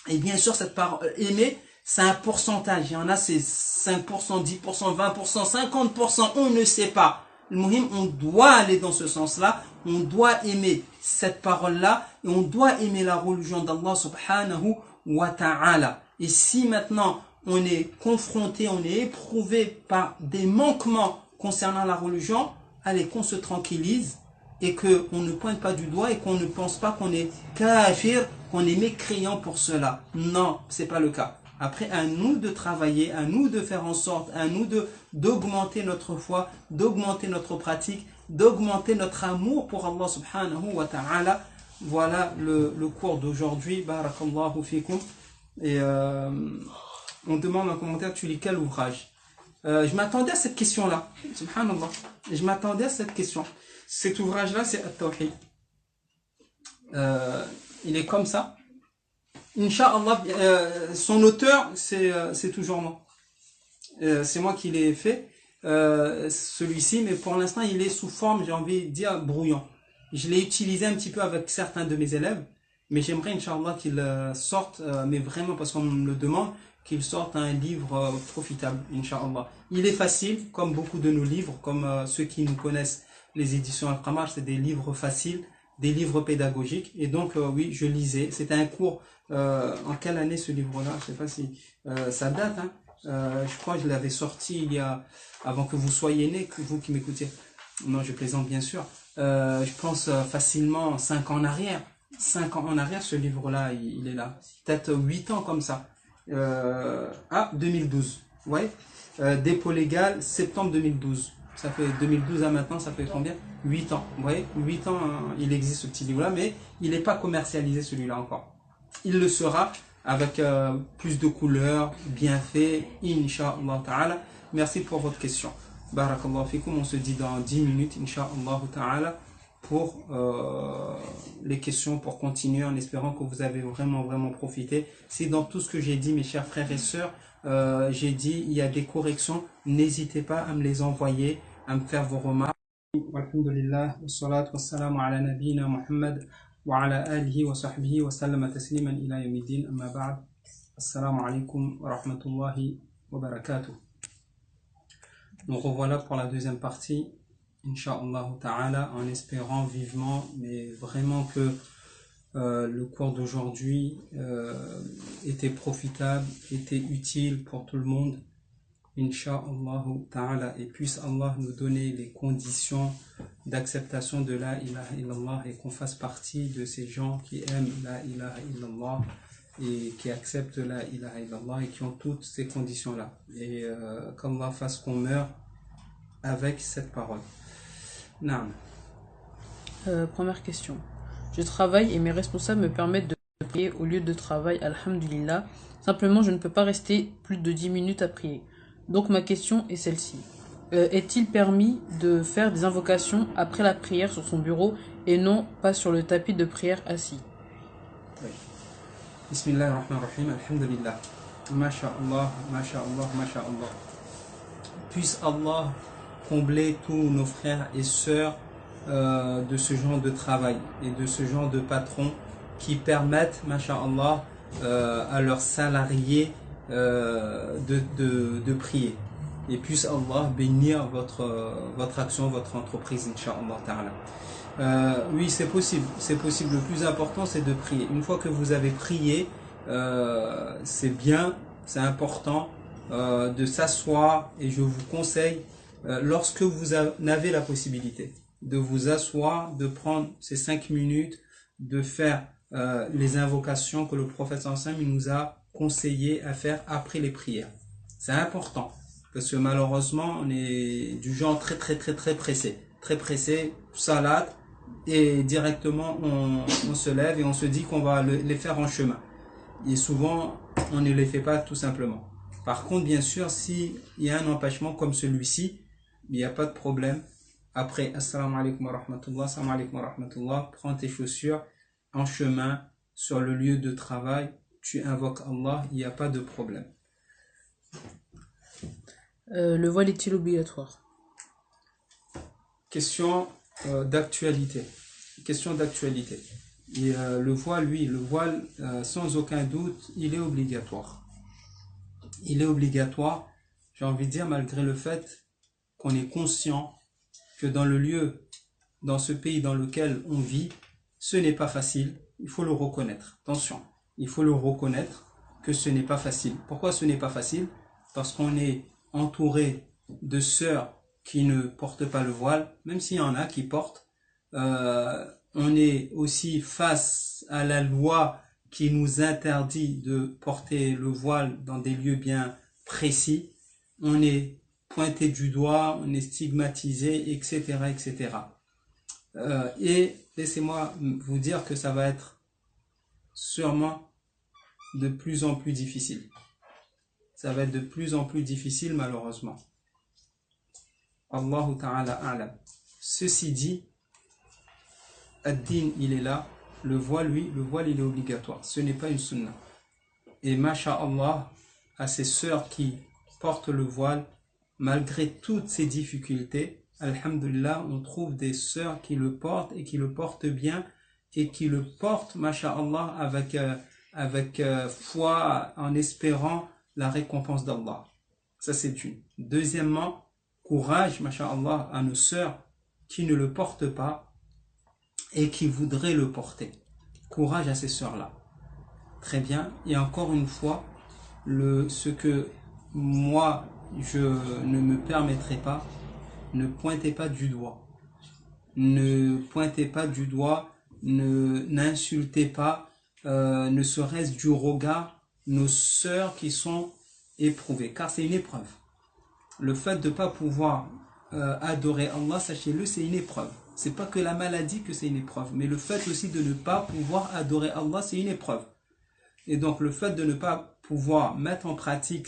Et bien sûr, cette parole, aimer, c'est un pourcentage. Il y en a, c'est 5%, 10%, 20%, 50%, on ne sait pas. Le muhim, on doit aller dans ce sens-là. On doit aimer cette parole-là. Et on doit aimer la religion d'Allah subhanahu wa ta'ala. Et si maintenant, on est confronté, on est éprouvé par des manquements concernant la religion, allez, qu'on se tranquillise et qu'on ne pointe pas du doigt et qu'on ne pense pas qu'on est kafir, qu'on est mécréant pour cela. Non, c'est pas le cas. Après, à nous de travailler, à nous de faire en sorte, à nous d'augmenter notre foi, d'augmenter notre pratique, d'augmenter notre amour pour Allah subhanahu wa ta'ala. Voilà le cours d'aujourd'hui. Barakallahu fikum. Et on demande en commentaire, tu lis quel ouvrage? Je m'attendais à cette question-là. Subhanallah. Je m'attendais à cette question. Cet ouvrage-là, c'est At-Tawhid. Il est comme ça. Inch'Allah, son auteur, c'est toujours moi. C'est moi qui l'ai fait, celui-ci, mais pour l'instant, il est sous forme, j'ai envie de dire, brouillon. Je l'ai utilisé un petit peu avec certains de mes élèves, mais j'aimerais, Inch'Allah, qu'il sorte, mais vraiment parce qu'on me le demande, qu'il sorte un livre profitable, Inch'Allah. Il est facile, comme beaucoup de nos livres, comme ceux qui nous connaissent, les éditions Al-Qamar, c'est des livres faciles, des livres pédagogiques. Et donc, oui, je lisais. C'était un cours. En quelle année ce livre-là? Je sais pas si ça date. Hein. Je crois que je l'avais sorti avant que vous soyez nés, que vous qui m'écoutiez. Non, je plaisante bien sûr. Je pense facilement 5 ans en arrière. 5 ans en arrière, ce livre-là, il est là. Peut-être 8 ans comme ça. 2012. Ouais. Dépôt légal, septembre 2012. Ça fait 2012 à maintenant, ça fait combien? 8 ans. Vous voyez, 8 ans, il existe ce petit livre-là, mais il n'est pas commercialisé celui-là encore. Il le sera avec plus de couleurs, bien fait, Inch'Allah ta'ala. Merci pour votre question. Barakallahu fikum, on se dit dans 10 minutes, Inch'Allah ta'ala, pour les questions, pour continuer en espérant que vous avez vraiment profité. Si dans tout ce que j'ai dit, mes chers frères et sœurs, j'ai dit il y a des corrections, n'hésitez pas à me les envoyer, à me faire vos remarques. Alhamdulillah, wassalatu wassalamu ala nabiyyina Muhammad wa ala alihi wa sahbihi wa sallama tasliman ila yawmiddin, amma ba'd. Assalamu alaikum wa rahmatullahi wa barakatuh. Nous revoilà pour la deuxième partie, Inch'Allah ta'ala, en espérant vivement, mais vraiment que le cours d'aujourd'hui était profitable, était utile pour tout le monde, Inch'Allah ta'ala, et puisse Allah nous donner les conditions d'acceptation de la ilaha illallah et qu'on fasse partie de ces gens qui aiment la ilaha illallah et qui acceptent la ilaha illallah et qui ont toutes ces conditions-là. Et qu'Allah fasse qu'on meure avec cette parole. Naam. Première question. Je travaille et mes responsables me permettent de prier au lieu de travail, alhamdulillah. Simplement, je ne peux pas rester plus de 10 minutes à prier. Donc ma question est celle-ci. Est-il permis de faire des invocations après la prière sur son bureau et non pas sur le tapis de prière assis? Oui. Bismillahirrahmanirrahim, alhamdulillah. Masha'Allah, masha'Allah, masha'Allah. Puisse Allah combler tous nos frères et sœurs de ce genre de travail et de ce genre de patrons qui permettent, masha'Allah, à leurs salariés de prier. Et puisse Allah bénir votre action, votre entreprise, incha'Allah ta'ala. Oui, c'est possible. C'est possible. Le plus important, c'est de prier. Une fois que vous avez prié, c'est bien, c'est important de s'asseoir. Et je vous conseille, lorsque vous avez la possibilité, de vous asseoir, de prendre ces 5 minutes, de faire les invocations que le prophète sallallahu nous a conseillé à faire après les prières. C'est important. Parce que malheureusement, on est du genre très pressé. Très pressé, salade, et directement on se lève et on se dit qu'on va les faire en chemin. Et souvent, on ne les fait pas tout simplement. Par contre, bien sûr, s'il y a un empêchement comme celui-ci, il n'y a pas de problème. Après, assalamu alaikum wa rahmatullah, assalamu alaikum wa rahmatullah, prends tes chaussures en chemin, sur le lieu de travail, tu invoques Allah, il n'y a pas de problème. Le voile est-il obligatoire? Question d'actualité. Question d'actualité. Et le voile, sans aucun doute, il est obligatoire. Il est obligatoire, j'ai envie de dire, malgré le fait qu'on est conscient que dans le lieu, dans ce pays dans lequel on vit, ce n'est pas facile. Il faut le reconnaître. Attention, il faut le reconnaître que ce n'est pas facile. Pourquoi ce n'est pas facile? Parce qu'on est entouré de sœurs qui ne portent pas le voile, même s'il y en a qui portent. On est aussi face à la loi qui nous interdit de porter le voile dans des lieux bien précis. On est pointé du doigt, on est stigmatisé, etc. Et laissez-moi vous dire que ça va être sûrement de plus en plus difficile. Ça va être de plus en plus difficile malheureusement. Allahu ta'ala a'lam. Ceci dit, ad-din il est là, le voile il est obligatoire, ce n'est pas une sunna. Et masha'Allah, à ces sœurs qui portent le voile, malgré toutes ces difficultés, alhamdulillah, on trouve des sœurs qui le portent et qui le portent bien et qui le portent, masha'Allah, avec foi, en espérant la récompense d'Allah. Ça c'est une. Deuxièmement, courage, masha'Allah, à nos sœurs qui ne le portent pas et qui voudraient le porter. Courage à ces sœurs-là. Très bien. Et encore une fois, ce que moi, je ne me permettrai pas, ne pointez pas du doigt. Ne pointez pas du doigt, n'insultez pas, ne serait-ce du regard, nos sœurs qui sont éprouvées. Car c'est une épreuve. Le fait de ne pas pouvoir adorer Allah, sachez-le, c'est une épreuve. C'est pas que la maladie que c'est une épreuve, mais le fait aussi de ne pas pouvoir adorer Allah, c'est une épreuve. Et donc le fait de ne pas pouvoir mettre en pratique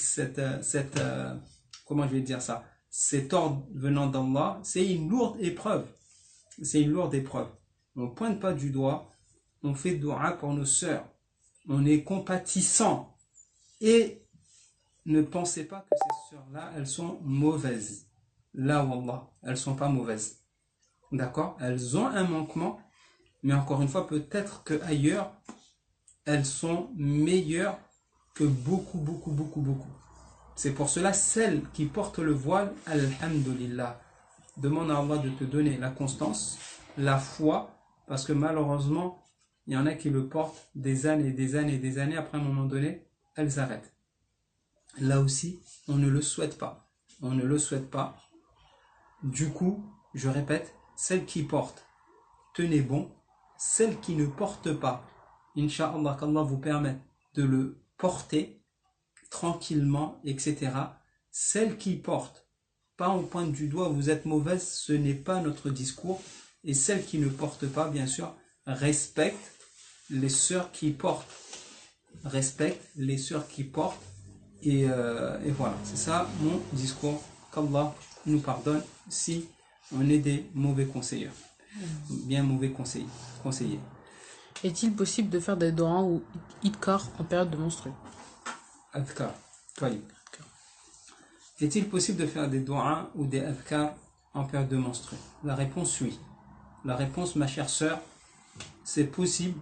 comment je vais dire ça, cet ordre venant d'Allah, c'est une lourde épreuve. C'est une lourde épreuve. On ne pointe pas du doigt, on fait dua pour nos sœurs. On est compatissant. Et ne pensez pas que ces sœurs-là, elles sont mauvaises. Là, wallah, elles ne sont pas mauvaises. D'accord? Elles ont un manquement, mais encore une fois, peut-être qu'ailleurs, elles sont meilleures que beaucoup. C'est pour cela, celles qui portent le voile, alhamdulillah, demande à Allah de te donner la constance, la foi, parce que malheureusement, il y en a qui le portent des années, après un moment donné, elles arrêtent. Là aussi, on ne le souhaite pas. On ne le souhaite pas. Du coup, je répète, celles qui portent, tenez bon. Celles qui ne portent pas, Inch'Allah, qu'Allah vous permette de le porter tranquillement, etc. Celles qui portent, pas en pointe du doigt, vous êtes mauvaise, ce n'est pas notre discours. Et celles qui ne portent pas, bien sûr, respectent les sœurs qui portent. Respectent les sœurs qui portent. Et voilà, c'est ça mon discours. Qu'Allah nous pardonne si on est des mauvais conseillers. Bien mauvais conseillers. Est-il possible de faire des doigts ou idkar en période de menstrues? Adhkar. Est-il possible de faire des doigts ou des adhkar en période de menstrues? La réponse oui. La réponse, ma chère sœur, c'est possible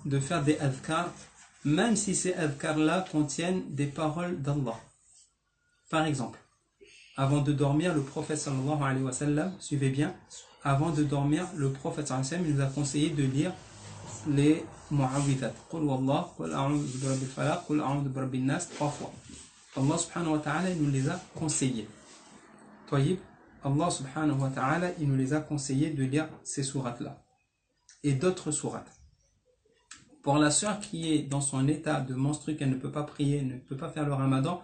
de faire des adhkar, même si ces adhkar-là contiennent des paroles d'Allah. Par exemple, avant de dormir, le prophète sallallahu alayhi wa sallam, suivez bien, avant de dormir, le prophète sallallahu alayhi wa sallam, il nous a conseillé de lire les mu'awwidhat. Qul wallah, qul a'udhu bi rabbil falaq, qul a'udhu bi rabbin nas, 3 fois. Allah subhanahu wa ta'ala, il nous les a conseillés. Tayyib, Allah subhanahu wa ta'ala, il nous les a conseillés de lire ces sourates-là. Et d'autres sourates. Pour la sœur qui est dans son état de menstru, qu'elle ne peut pas prier, ne peut pas faire le ramadan,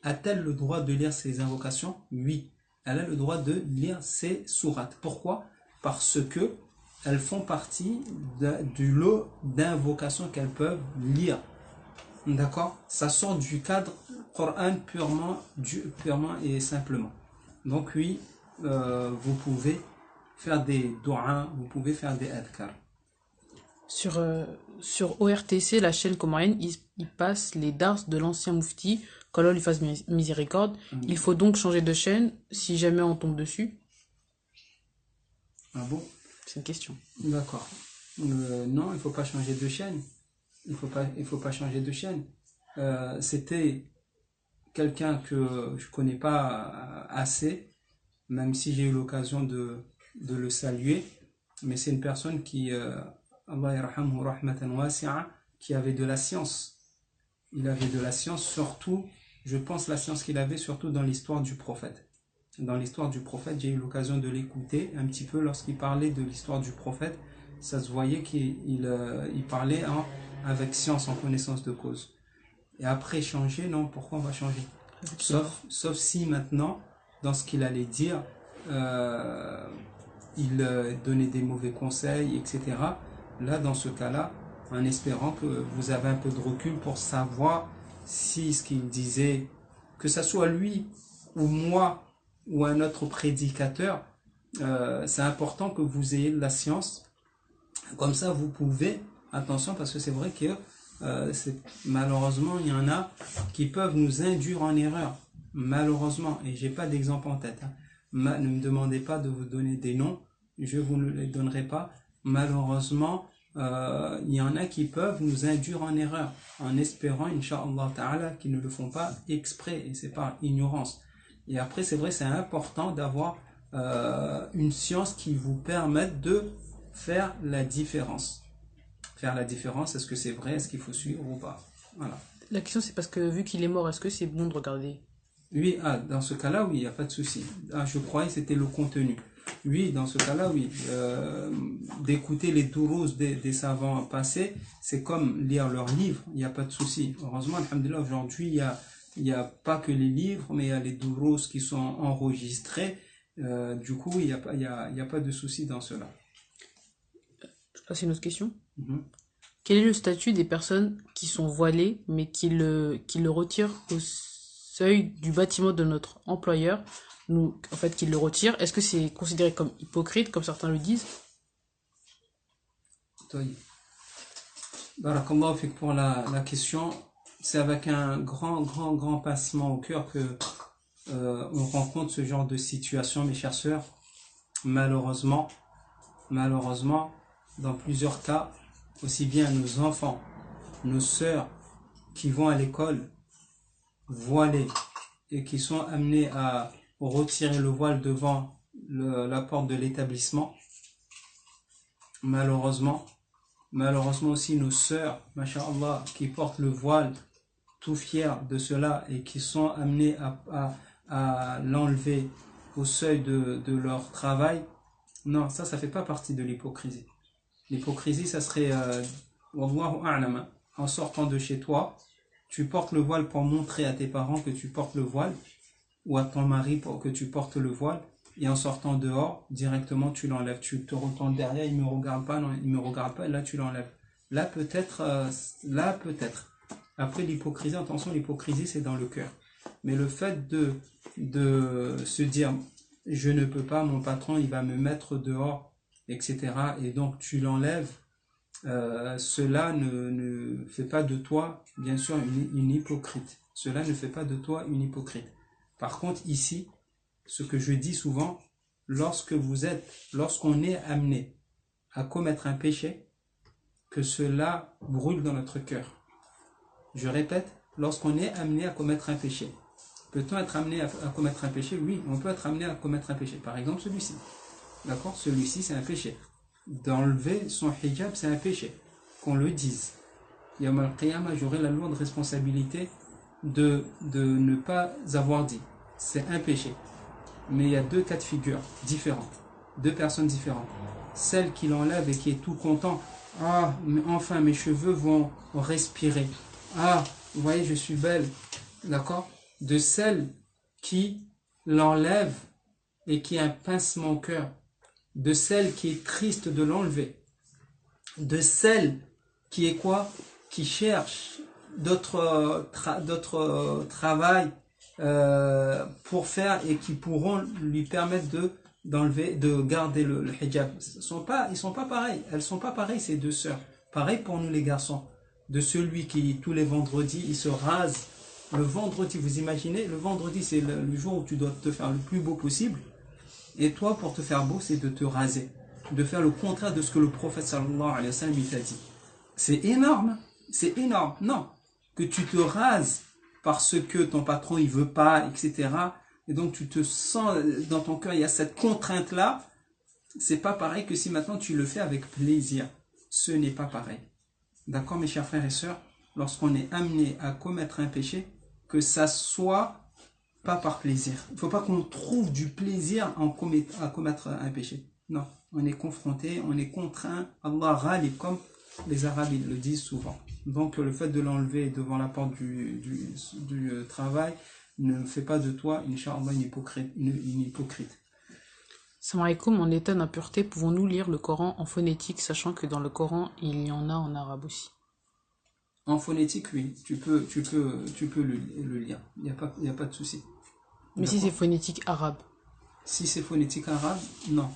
a-t-elle le droit de lire ces invocations? Oui, elle a le droit de lire ces sourates. Pourquoi? Parce que elles font partie du lot d'invocations qu'elles peuvent lire. D'accord? Ça sort du cadre Coran purement et simplement. Donc oui, vous pouvez faire des doigts, vous pouvez faire des adhkar. Sur ORTC, la chaîne comorienne, il passe les dars de l'ancien moufti, qu'Allah lui fasse miséricorde. Il faut donc changer de chaîne si jamais on tombe dessus. Ah bon? C'est une question. D'accord. Non, il ne faut pas changer de chaîne. Il faut pas changer de chaîne. C'était quelqu'un que je ne connais pas assez, même si j'ai eu l'occasion de le saluer. Mais c'est une personne qui, Allah yarhamhu rahmatan wasi'a, qui avait de la science. Il avait de la science, surtout, je pense la science qu'il avait, surtout dans l'histoire du prophète. Dans l'histoire du prophète, j'ai eu l'occasion de l'écouter un petit peu lorsqu'il parlait de l'histoire du prophète. Ça se voyait qu'il parlait avec science, en connaissance de cause. Et après changer, non, pourquoi on va changer? Sauf si maintenant, dans ce qu'il allait dire, il donnait des mauvais conseils, etc. Là, dans ce cas-là, en espérant que vous avez un peu de recul pour savoir si ce qu'il disait, que ce soit lui ou moi ou un autre prédicateur, c'est important que vous ayez de la science. Comme ça, vous pouvez, attention, parce que c'est vrai que malheureusement, il y en a qui peuvent nous induire en erreur. Malheureusement, et j'ai pas d'exemple en tête. Ne me demandez pas de vous donner des noms, je vous ne les donnerai pas. Malheureusement, il y en a qui peuvent nous induire en erreur, en espérant, Inch'Allah Ta'ala, qu'ils ne le font pas exprès, et c'est par ignorance. Et après, c'est vrai, c'est important d'avoir une science qui vous permette de faire la différence. Faire la différence, est-ce que c'est vrai, est-ce qu'il faut suivre ou pas? Voilà. La question, c'est parce que vu qu'il est mort, est-ce que c'est bon de regarder? Oui, dans ce cas-là, oui, il n'y a pas de souci. Je croyais que c'était le contenu. Oui, dans ce cas-là, oui. D'écouter les douros des savants passés, c'est comme lire leurs livres, il n'y a pas de souci. Heureusement, alhamdoulilah, aujourd'hui, il y a pas que les livres, mais il y a les douros qui sont enregistrés. Du coup, il n'y a pas de souci dans cela. Ah, c'est une autre question. Quel est le statut des personnes qui sont voilées, mais qui le retirent au seuil du bâtiment de notre employeur, en fait, qu'il le retire, est-ce que c'est considéré comme hypocrite, comme certains le disent? Barakallahu fik pour la question. C'est avec un grand pincement au cœur que on rencontre ce genre de situation, mes chers sœurs. Malheureusement, dans plusieurs cas, aussi bien nos enfants, nos sœurs qui vont à l'école voilées et qui sont amenés à retirer le voile devant la porte de l'établissement. Malheureusement aussi nos sœurs, masha'Allah, qui portent le voile tout fiers de cela et qui sont amenés à l'enlever au seuil de leur travail. Non, ça fait pas partie de l'hypocrisie. L'hypocrisie, ça serait, wallahu a'lam, en sortant de chez toi, tu portes le voile pour montrer à tes parents que tu portes le voile, ou à ton mari pour que tu portes le voile, et en sortant dehors, directement tu l'enlèves. Tu te retournes derrière, il me regarde pas, non, il me regarde pas, et là tu l'enlèves. Là peut-être. Après l'hypocrisie, attention, l'hypocrisie c'est dans le cœur. Mais le fait de se dire, je ne peux pas, mon patron il va me mettre dehors, etc. Et donc tu l'enlèves, cela ne fait pas de toi, bien sûr, une hypocrite. Cela ne fait pas de toi une hypocrite. Par contre, ici, ce que je dis souvent, lorsqu'on est amené à commettre un péché, que cela brûle dans notre cœur. Je répète, lorsqu'on est amené à commettre un péché. Peut-on être amené à commettre un péché? Oui, on peut être amené à commettre un péché. Par exemple, celui-ci. D'accord? Celui-ci, c'est un péché. D'enlever son hijab, c'est un péché. Qu'on le dise. Yawm al-Qiyamah, j'aurai la lourde responsabilité de ne pas avoir dit. C'est un péché. Mais il y a deux cas de figure différentes. Deux personnes différentes. Celle qui l'enlève et qui est tout content. Ah, mais enfin, mes cheveux vont respirer. Ah, vous voyez, je suis belle. D'accord? De celle qui l'enlève et qui a un pincement au cœur. De celle qui est triste de l'enlever. De celle qui est quoi? Qui cherche d'autres travail pour faire et qui pourront lui permettre de garder le hijab. Ils sont pas pareils. Elles sont pas pareilles, ces deux sœurs. Pareil pour nous les garçons. De celui qui tous les vendredis il se rase. Le vendredi, vous imaginez, le vendredi c'est le jour où tu dois te faire le plus beau possible. Et toi, pour te faire beau, c'est de te raser. De faire le contraire de ce que le prophète sallallahu alayhi wa sallam t'a dit. C'est énorme. C'est énorme. Non. Que tu te rases parce que ton patron il veut pas, etc. Et donc tu te sens, dans ton cœur, il y a cette contrainte-là. C'est pas pareil que si maintenant tu le fais avec plaisir. Ce n'est pas pareil. D'accord, mes chers frères et sœurs? Lorsqu'on est amené à commettre un péché, que ça soit pas par plaisir. Il ne faut pas qu'on trouve du plaisir à commettre un péché. Non, on est confronté, on est contraint. Allah râle comme les Arabes le disent souvent. Donc le fait de l'enlever devant la porte du travail ne fait pas de toi, Inch'Allah, une hypocrite. Salam alaikum, en état d'impureté, pouvons-nous lire le Coran en phonétique, sachant que dans le Coran, il y en a en arabe aussi? En phonétique, oui, tu peux le lire. Il n'y a pas de souci. Mais si c'est phonétique arabe? Si c'est phonétique arabe, non.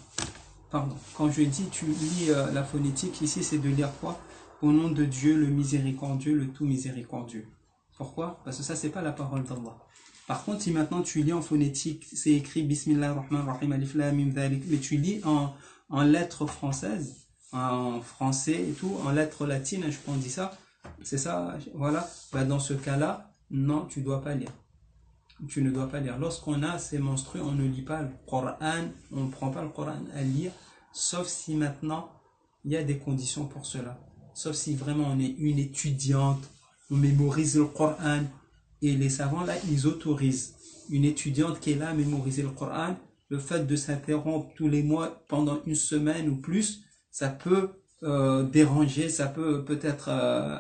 Pardon. Quand je dis tu lis la phonétique, ici c'est de lire quoi? Au nom de Dieu, le miséricordieux, le tout miséricordieux. Pourquoi? Parce que ça, c'est pas la parole d'Allah. Par contre, si maintenant tu lis en phonétique, c'est écrit Bismillah ar-Rahman ar-Rahim, Alif Lam Mim Dhalik, mais tu lis en lettres françaises, en français et tout, en lettres latines, je pense on dit ça, c'est ça, voilà. Bah, dans ce cas-là, non, tu dois pas lire. Tu ne dois pas lire. Lorsqu'on a ces monstrueux, on ne lit pas le Coran, on ne prend pas le Coran à lire, sauf si maintenant, il y a des conditions pour cela. Sauf si vraiment on est une étudiante, on mémorise le Coran, et les savants là, ils autorisent une étudiante qui est là à mémoriser le Coran, le fait de s'interrompre tous les mois pendant une semaine ou plus, ça peut déranger, ça peut peut-être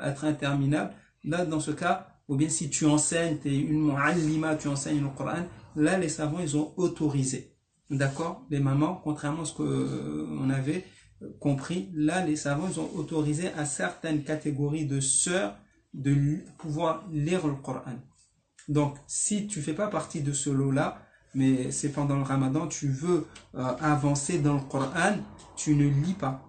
être interminable. Là, dans ce cas, ou bien si tu enseignes, tu es une mu'allima, tu enseignes le Coran, là les savants ils ont autorisé. D'accord? Les mamans, contrairement à ce qu'on avait compris, là les savants ils ont autorisé à certaines catégories de sœurs de pouvoir lire le Coran. Donc, si tu fais pas partie de ce lot-là, mais c'est pendant le Ramadan, tu veux avancer dans le Coran, tu ne lis pas.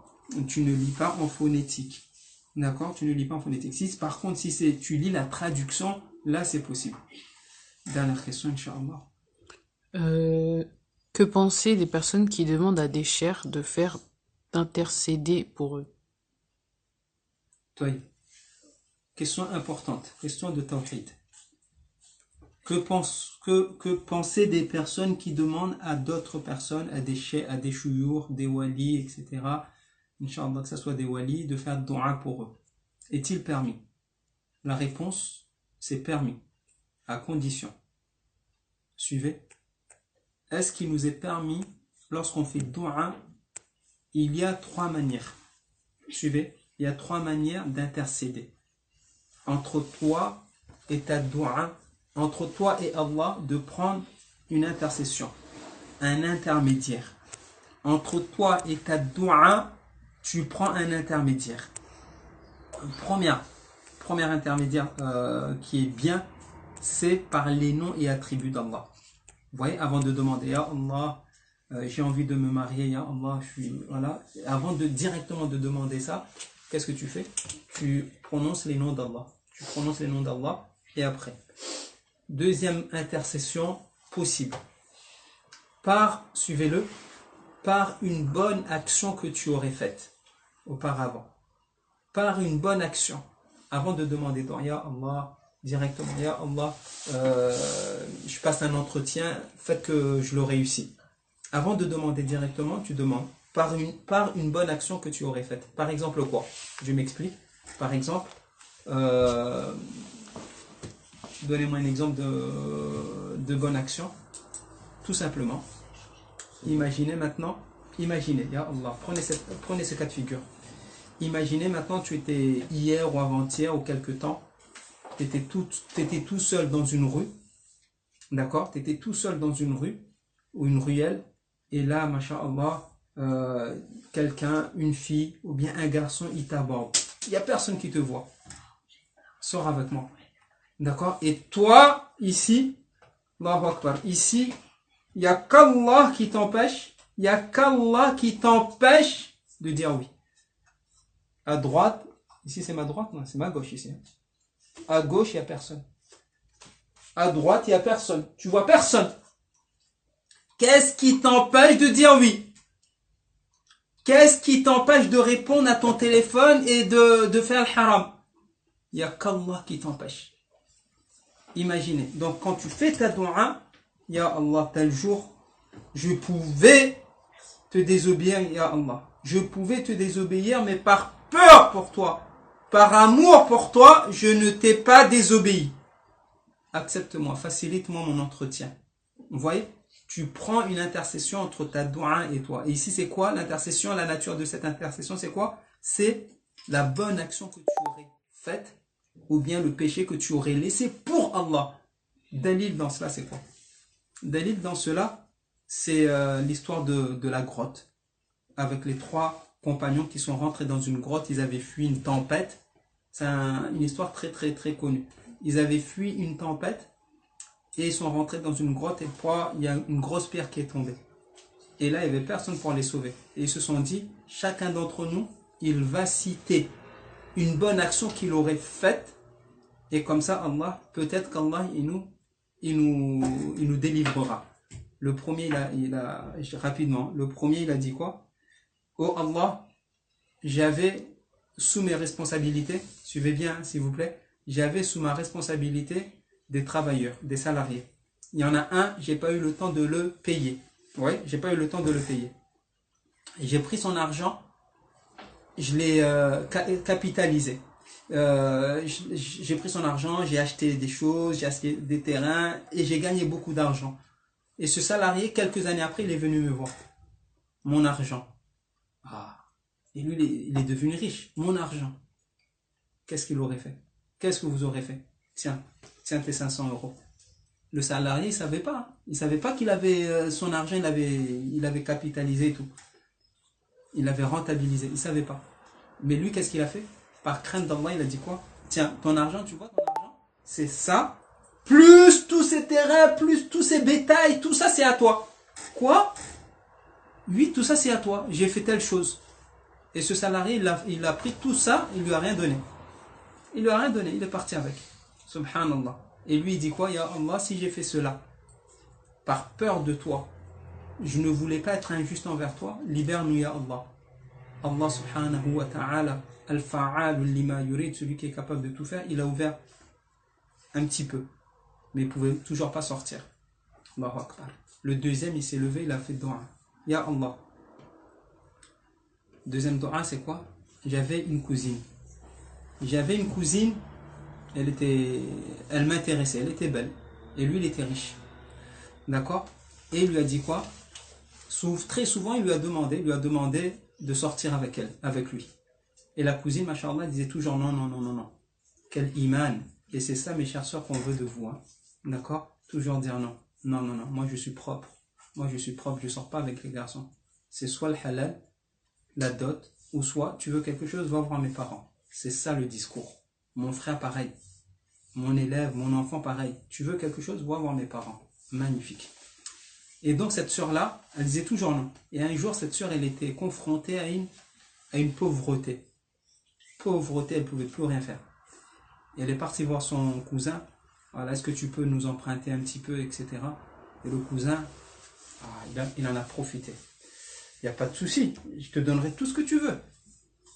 Tu ne lis pas en phonétique. D'accord? Tu ne lis pas en phonétique. Si, par contre, si tu lis la traduction, là, c'est possible. Dernière question, Inch'Allah. Que penser des personnes qui demandent à des chers d'intercéder pour eux? Toi, question importante, question de tawhid. Que penser des personnes qui demandent à d'autres personnes, à des cheikhs, à des chouyours, des walis, etc., Inch'Allah, que ce soit des walis, de faire dua pour eux? Est-il permis? La réponse, c'est permis, à condition. Suivez. Est-ce qu'il nous est permis, lorsqu'on fait dua, il y a 3 manières. Suivez. Il y a 3 manières d'intercéder. Entre toi et ta dua, entre toi et Allah, de prendre une intercession, un intermédiaire. Entre toi et ta dua, tu prends un intermédiaire. Première intermédiaire qui est bien, c'est par les noms et attributs d'Allah. Vous voyez, avant de demander, Ya Allah, j'ai envie de me marier, Ya Allah, voilà. Avant directement de demander ça, qu'est-ce que tu fais? Tu prononces les noms d'Allah. Tu prononces les noms d'Allah et après. Deuxième intercession possible. Suivez-le, par une bonne action que tu aurais faite auparavant. Par une bonne action. Avant de demander, Ya Allah, directement, Ya Allah, je passe un entretien, faites que je le réussis. Avant de demander directement, tu demandes par une bonne action que tu aurais faite. Par exemple quoi? Je m'explique. Par exemple, donnez-moi un exemple de bonne action. Tout simplement. Imaginez, Ya Allah, prenez ce cas de figure. Imaginez maintenant, tu étais hier ou avant-hier ou quelque temps, tu étais tout seul dans une rue, d'accord? Tu étais tout seul dans une rue ou une ruelle, et là, masha'Allah, quelqu'un, une fille ou bien un garçon, il t'aborde. Il n'y a personne qui te voit. Sors avec moi. D'accord? Et toi, ici, Allahu Akbar, ici, il n'y a qu'Allah qui t'empêche, de dire oui. À droite, ici c'est ma droite, non, c'est ma gauche ici. À gauche, il n'y a personne. À droite, il n'y a personne. Tu vois personne. Qu'est-ce qui t'empêche de dire oui? Qu'est-ce qui t'empêche de répondre à ton téléphone et de faire le haram? Il n'y a qu'Allah qui t'empêche. Imaginez. Donc quand tu fais ta dua, Ya Allah, tel jour, je pouvais te désobéir, Ya Allah. Je pouvais te désobéir, mais par peur pour toi, par amour pour toi, je ne t'ai pas désobéi. Accepte-moi, facilite-moi mon entretien. Vous voyez? Tu prends une intercession entre ta doua et toi. Et ici, c'est quoi l'intercession? La nature de cette intercession, c'est quoi? C'est la bonne action que tu aurais faite ou bien le péché que tu aurais laissé pour Allah. Dalil dans cela, c'est quoi? Dalil dans cela, c'est l'histoire de la grotte. Avec les 3 compagnons qui sont rentrés dans une grotte, ils avaient fui une tempête. C'est une histoire très très très connue. Ils avaient fui une tempête et ils sont rentrés dans une grotte et il y a une grosse pierre qui est tombée. Et là, il n'y avait personne pour les sauver. Et ils se sont dit, chacun d'entre nous, il va citer une bonne action qu'il aurait faite. Et comme ça, Allah, peut-être qu'Allah, il nous délivrera. Le premier, rapidement, il a dit quoi? Oh Allah, j'avais sous mes responsabilités, suivez bien s'il vous plaît, j'avais sous ma responsabilité des travailleurs, des salariés. Il y en a un, j'ai pas eu le temps de le payer. Oui, j'ai pas eu le temps de le payer. J'ai pris son argent, je l'ai capitalisé. J'ai pris son argent, j'ai acheté des choses, j'ai acheté des terrains et j'ai gagné beaucoup d'argent. Et ce salarié, quelques années après, il est venu me voir. Mon argent. Ah. Et lui, il est devenu riche. Mon argent. Qu'est-ce qu'il aurait fait? Qu'est-ce que vous aurez fait? Tiens tes 500 euros. Le salarié, il savait pas. Il savait pas qu'il avait son argent, il avait capitalisé et tout. Il avait rentabilisé. Il savait pas. Mais lui, qu'est-ce qu'il a fait? Par crainte d'Allah, il a dit quoi? Tiens, ton argent, tu vois ton argent? C'est ça. plus tous ces terrains, plus tous ces bétails, tout ça c'est à toi. Quoi? Oui, tout ça c'est à toi, j'ai fait telle chose. Et ce salarié, il a pris tout ça, il lui a rien donné. Il lui a rien donné, il est parti avec. Subhanallah. Et lui il dit quoi? Ya Allah, si j'ai fait cela, par peur de toi, je ne voulais pas être injuste envers toi, libère-nous ya Allah. Allah subhanahu wa ta'ala, al-fa'al lima yurid, celui qui est capable de tout faire, il a ouvert un petit peu, mais il ne pouvait toujours pas sortir. Allahu Akbar. Le deuxième, il s'est levé, il a fait dua. Ya Allah. Deuxième dua, c'est quoi? J'avais une cousine. Elle m'intéressait, elle était belle. Et lui, il était riche. D'accord? Et il lui a dit quoi? Très souvent, il lui a demandé de sortir avec elle, avec lui. Et la cousine, machallah, disait toujours non, non, non, non, non. Quel iman. Et c'est ça, mes chères sœurs, qu'on veut de vous. Hein. D'accord? Toujours dire non. Non, non, non. Moi, je suis propre. Je ne sors pas avec les garçons. C'est soit le halal, la dot, ou soit tu veux quelque chose, va voir mes parents. C'est ça le discours. Mon frère, pareil. Mon élève, mon enfant, pareil. Tu veux quelque chose, va voir mes parents. Magnifique. Et donc, cette sœur-là, elle disait toujours non. Et un jour, cette sœur, elle était confrontée à une pauvreté. Pauvreté, elle ne pouvait plus rien faire. Et elle est partie voir son cousin. Voilà, est-ce que tu peux nous emprunter un petit peu, etc. Et le cousin, il en a profité. Il n'y a pas de souci, je te donnerai tout ce que tu veux.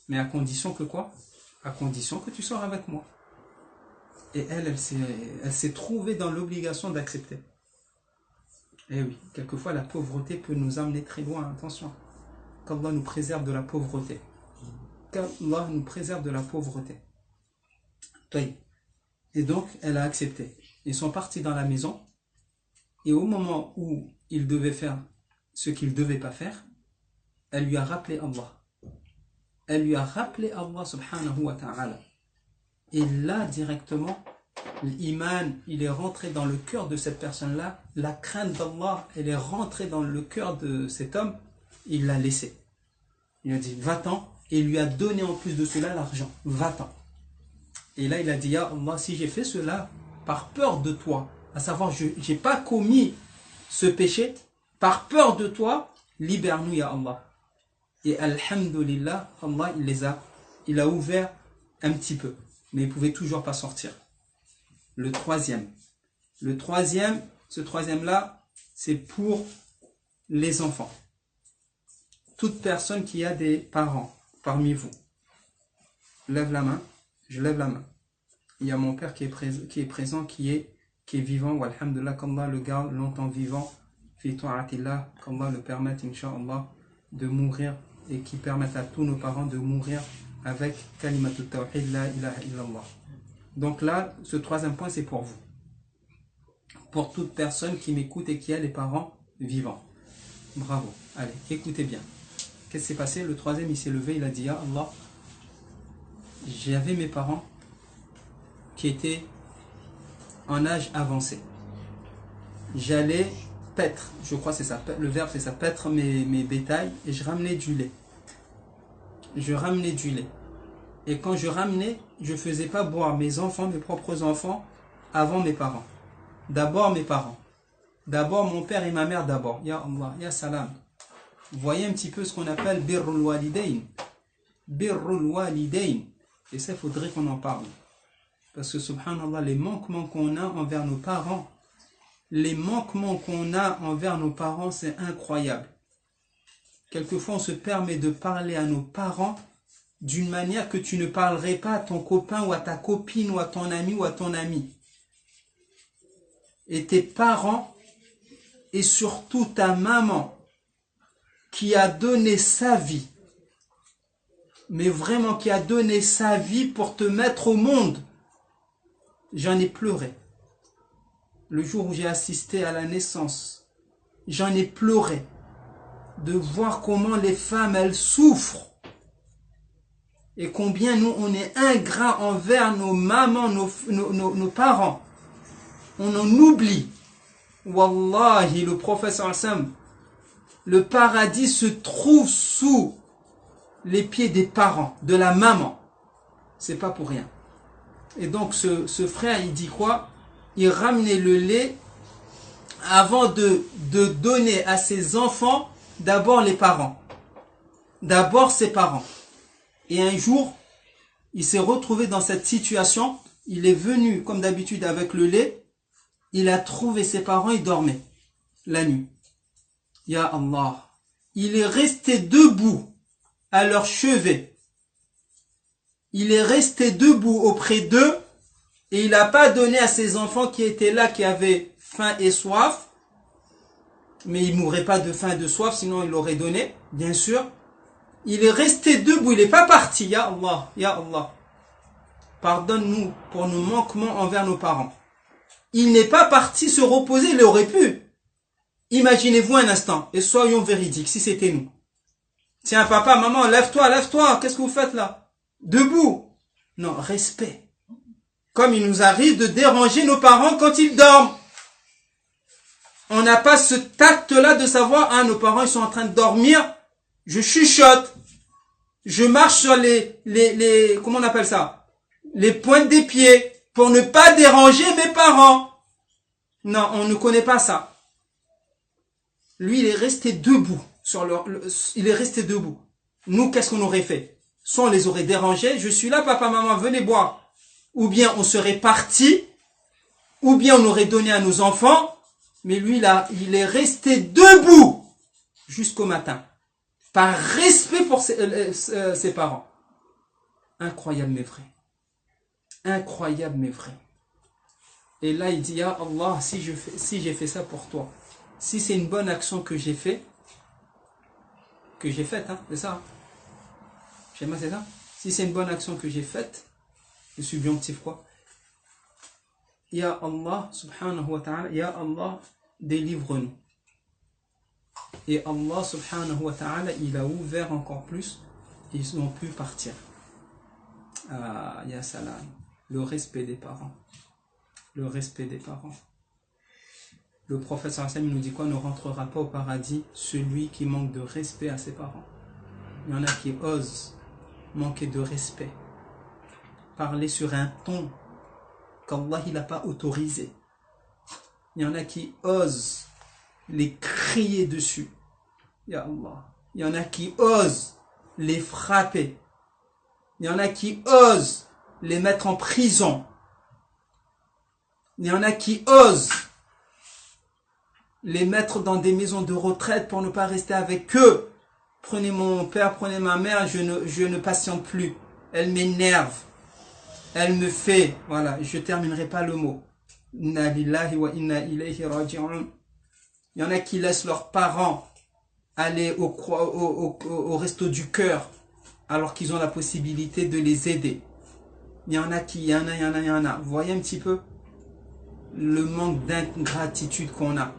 Mais à condition que quoi? À condition que tu sors avec moi. Et elle s'est trouvée dans l'obligation d'accepter. Et oui, quelquefois la pauvreté peut nous amener très loin, attention. Qu'Allah nous préserve de la pauvreté. Qu'Allah nous préserve de la pauvreté. Et donc, elle a accepté. Ils sont partis dans la maison. Et au moment où il devait faire ce qu'il ne devait pas faire, elle lui a rappelé Allah. Elle lui a rappelé Allah subhanahu wa ta'ala. Et là, directement, l'iman, il est rentré dans le cœur de cette personne-là. La crainte d'Allah, elle est rentrée dans le cœur de cet homme. Il l'a laissé. Il a dit, va-t'en. Et il lui a donné en plus de cela l'argent. Va-t'en. Et là, il a dit, ya Allah, si j'ai fait cela par peur de toi, à savoir, je n'ai pas commis ce péché, par peur de toi, libère-nous, ya Allah. Et alhamdulillah, Allah, il a ouvert un petit peu. Mais il ne pouvait toujours pas sortir. Le troisième, ce troisième-là, c'est pour les enfants. Toute personne qui a des parents parmi vous, lève la main, je lève la main. Il y a mon père qui est présent, qui est vivant, wa alhamdulillah, qu'Allah le garde longtemps vivant, fi ta'atillah, qu'Allah le permette, incha'Allah, de mourir et qui permette à tous nos parents de mourir avec kalimatut tawhid, la ilaha illallah. Donc là, ce troisième point, c'est pour vous. Pour toute personne qui m'écoute et qui a les parents vivants. Bravo. Allez, écoutez bien. Qu'est-ce qui s'est passé? Le troisième, il s'est levé, il a dit, ya Allah, j'avais mes parents qui étaient en âge avancé. J'allais paître, je crois que c'est ça, le verbe c'est ça, paître mes bétails, et je ramenais du lait. Et quand je ramenais, je ne faisais pas boire mes enfants, mes propres enfants, avant mes parents. D'abord mes parents. D'abord mon père et ma mère d'abord. Ya Allah, ya salam. Vous voyez un petit peu ce qu'on appelle birrul walidain. Birrul walidain. Et ça, il faudrait qu'on en parle. Parce que subhanallah, les manquements qu'on a envers nos parents, c'est incroyable. Quelquefois, on se permet de parler à nos parents d'une manière que tu ne parlerais pas à ton copain ou à ta copine ou à ton ami ou à ton ami. Et tes parents, et surtout ta maman, qui a donné sa vie, mais vraiment qui a donné sa vie pour te mettre au monde. J'en ai pleuré. Le jour où j'ai assisté à la naissance, j'en ai pleuré de voir comment les femmes, elles souffrent et combien nous, on est ingrats envers nos mamans, nos parents. On en oublie. Wallahi, le professeur Sam, le paradis se trouve sous les pieds des parents, de la maman. C'est pas pour rien. Et donc ce frère, il dit quoi? il ramenait le lait avant de donner à ses enfants d'abord les parents. D'abord ses parents. Et un jour, il s'est retrouvé dans cette situation. Il est venu, comme d'habitude, avec le lait. Il a trouvé ses parents, ils dormaient la nuit. Ya Allah. Il est resté debout à leur chevet. Il est resté debout auprès d'eux et il n'a pas donné à ses enfants qui étaient là, qui avaient faim et soif. Mais il ne mourrait pas de faim et de soif, sinon il l'aurait donné, bien sûr. Il est resté debout, il n'est pas parti. Ya Allah, Ya Allah. Pardonne-nous pour nos manquements envers nos parents. Il n'est pas parti se reposer, il aurait pu. Imaginez-vous un instant, et soyons véridiques, si c'était nous. Tiens, papa, maman, lève-toi, qu'est-ce que vous faites là? Debout. Non, respect. Comme il nous arrive de déranger nos parents quand ils dorment. On n'a pas ce tact-là de savoir, ah, nos parents, ils sont en train de dormir, je chuchote. Je marche sur comment on appelle ça? Les pointes des pieds, pour ne pas déranger mes parents. Non, on ne connaît pas ça. Lui, il est resté debout. Il est resté debout. Nous, qu'est-ce qu'on aurait fait? Soit on les aurait dérangés, je suis là, papa, maman, venez boire. Ou bien on serait parti, ou bien on aurait donné à nos enfants. Mais lui, là, il est resté debout jusqu'au matin. Par respect pour ses parents. Incroyable, mais vrai. Incroyable, mais vrai. Et là, il dit, ya Allah, si j'ai fait ça pour toi, si c'est une bonne action que j'ai faite, hein, c'est ça. Schéma, c'est ça. Si c'est une bonne action que j'ai faite, le subjonctif quoi? Ya Allah, subhanahu wa ta'ala, ya Allah, délivre-nous. Et Allah, subhanahu wa ta'ala, il a ouvert encore plus, et ils ont pu partir. Ah, ya salam. Le respect des parents. Le respect des parents. Le prophète sallallahu alayhi wa sallam nous dit quoi? Ne rentrera pas au paradis celui qui manque de respect à ses parents. Il y en a qui osent manquer de respect. Parler sur un ton qu'Allah il n'a pas autorisé. Il y en a qui osent les crier dessus. Ya Allah. Il y en a qui osent les frapper. Il y en a qui osent les mettre en prison. Il y en a qui osent les mettre dans des maisons de retraite pour ne pas rester avec eux. Prenez mon père, prenez ma mère, je ne patiente plus. Elle m'énerve. Elle me fait, voilà, je terminerai pas le mot. Inna lillahi wa inna ilayhi raji'un. Il y en a qui laissent leurs parents aller au resto du cœur alors qu'ils ont la possibilité de les aider. Il y en a. Vous voyez un petit peu le manque d'ingratitude qu'on a.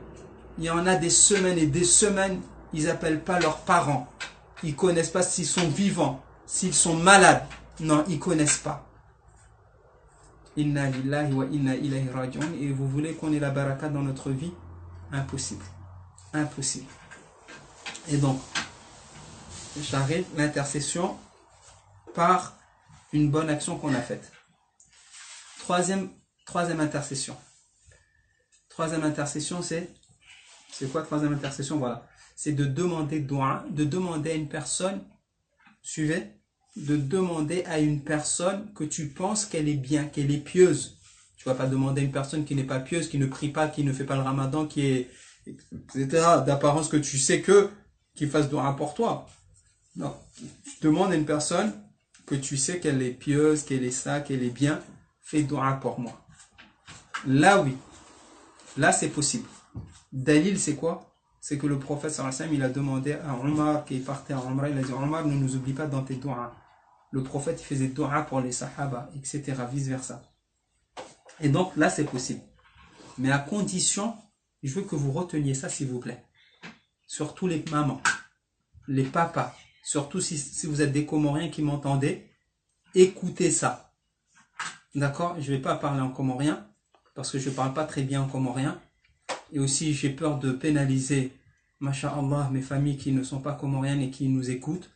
Il y en a des semaines et des semaines, ils n'appellent pas leurs parents. Ils ne connaissent pas s'ils sont vivants, s'ils sont malades. Non, ils ne connaissent pas. Inna lillahi wa inna ilayhi raji'un. Et vous voulez qu'on ait la baraka dans notre vie? Impossible. Impossible. Et donc, j'arrête l'intercession par une bonne action qu'on a faite. Troisième intercession. Troisième intercession, c'est quoi troisième intercession? Voilà. C'est de demander dua, de demander à une personne, suivez, de demander à une personne que tu penses qu'elle est bien, qu'elle est pieuse. Tu ne vas pas demander à une personne qui n'est pas pieuse, qui ne prie pas, qui ne fait pas le ramadan, qui est, etc., d'apparence que tu sais qu'il fasse dua pour toi. Non. Tu demandes à une personne que tu sais qu'elle est pieuse, qu'elle est ça, qu'elle est bien, fais dua pour moi. Là, oui. Là, c'est possible. Dalil, c'est quoi? C'est que le prophète sallallahu alayhi wa sallam, il a demandé à Omar qui partait en Omra, il a dit Omar, ne nous oublie pas dans tes doigts. Le prophète il faisait dua pour les sahaba, etc., vice versa. Et donc là c'est possible. Mais à condition, je veux que vous reteniez ça s'il vous plaît. Surtout les mamans, les papas, surtout si vous êtes des Comoriens qui m'entendez, écoutez ça. D'accord? Je ne vais pas parler en comorien, parce que je ne parle pas très bien en comorien. Et aussi, j'ai peur de pénaliser, masha'Allah, mes familles qui ne sont pas comoriennes et qui nous écoutent.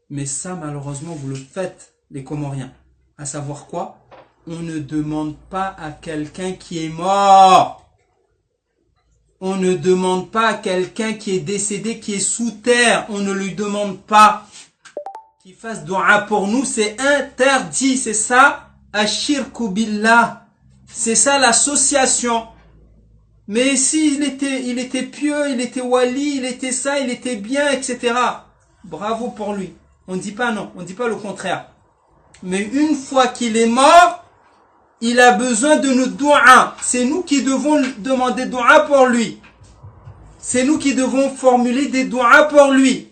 Mais ça, malheureusement, vous le faites, les Comoriens. À savoir quoi? On ne demande pas à quelqu'un qui est mort. On ne demande pas à quelqu'un qui est décédé, qui est sous terre. On ne lui demande pas qu'il fasse dua pour nous. C'est interdit. C'est ça, ashirku billah. C'est ça l'association. Mais si il était pieux, il était wali, il était ça, il était bien, etc. Bravo pour lui. On ne dit pas non, on ne dit pas le contraire. Mais une fois qu'il est mort, il a besoin de nos doigts. C'est nous qui devons demander doigts pour lui. C'est nous qui devons formuler des doigts pour lui.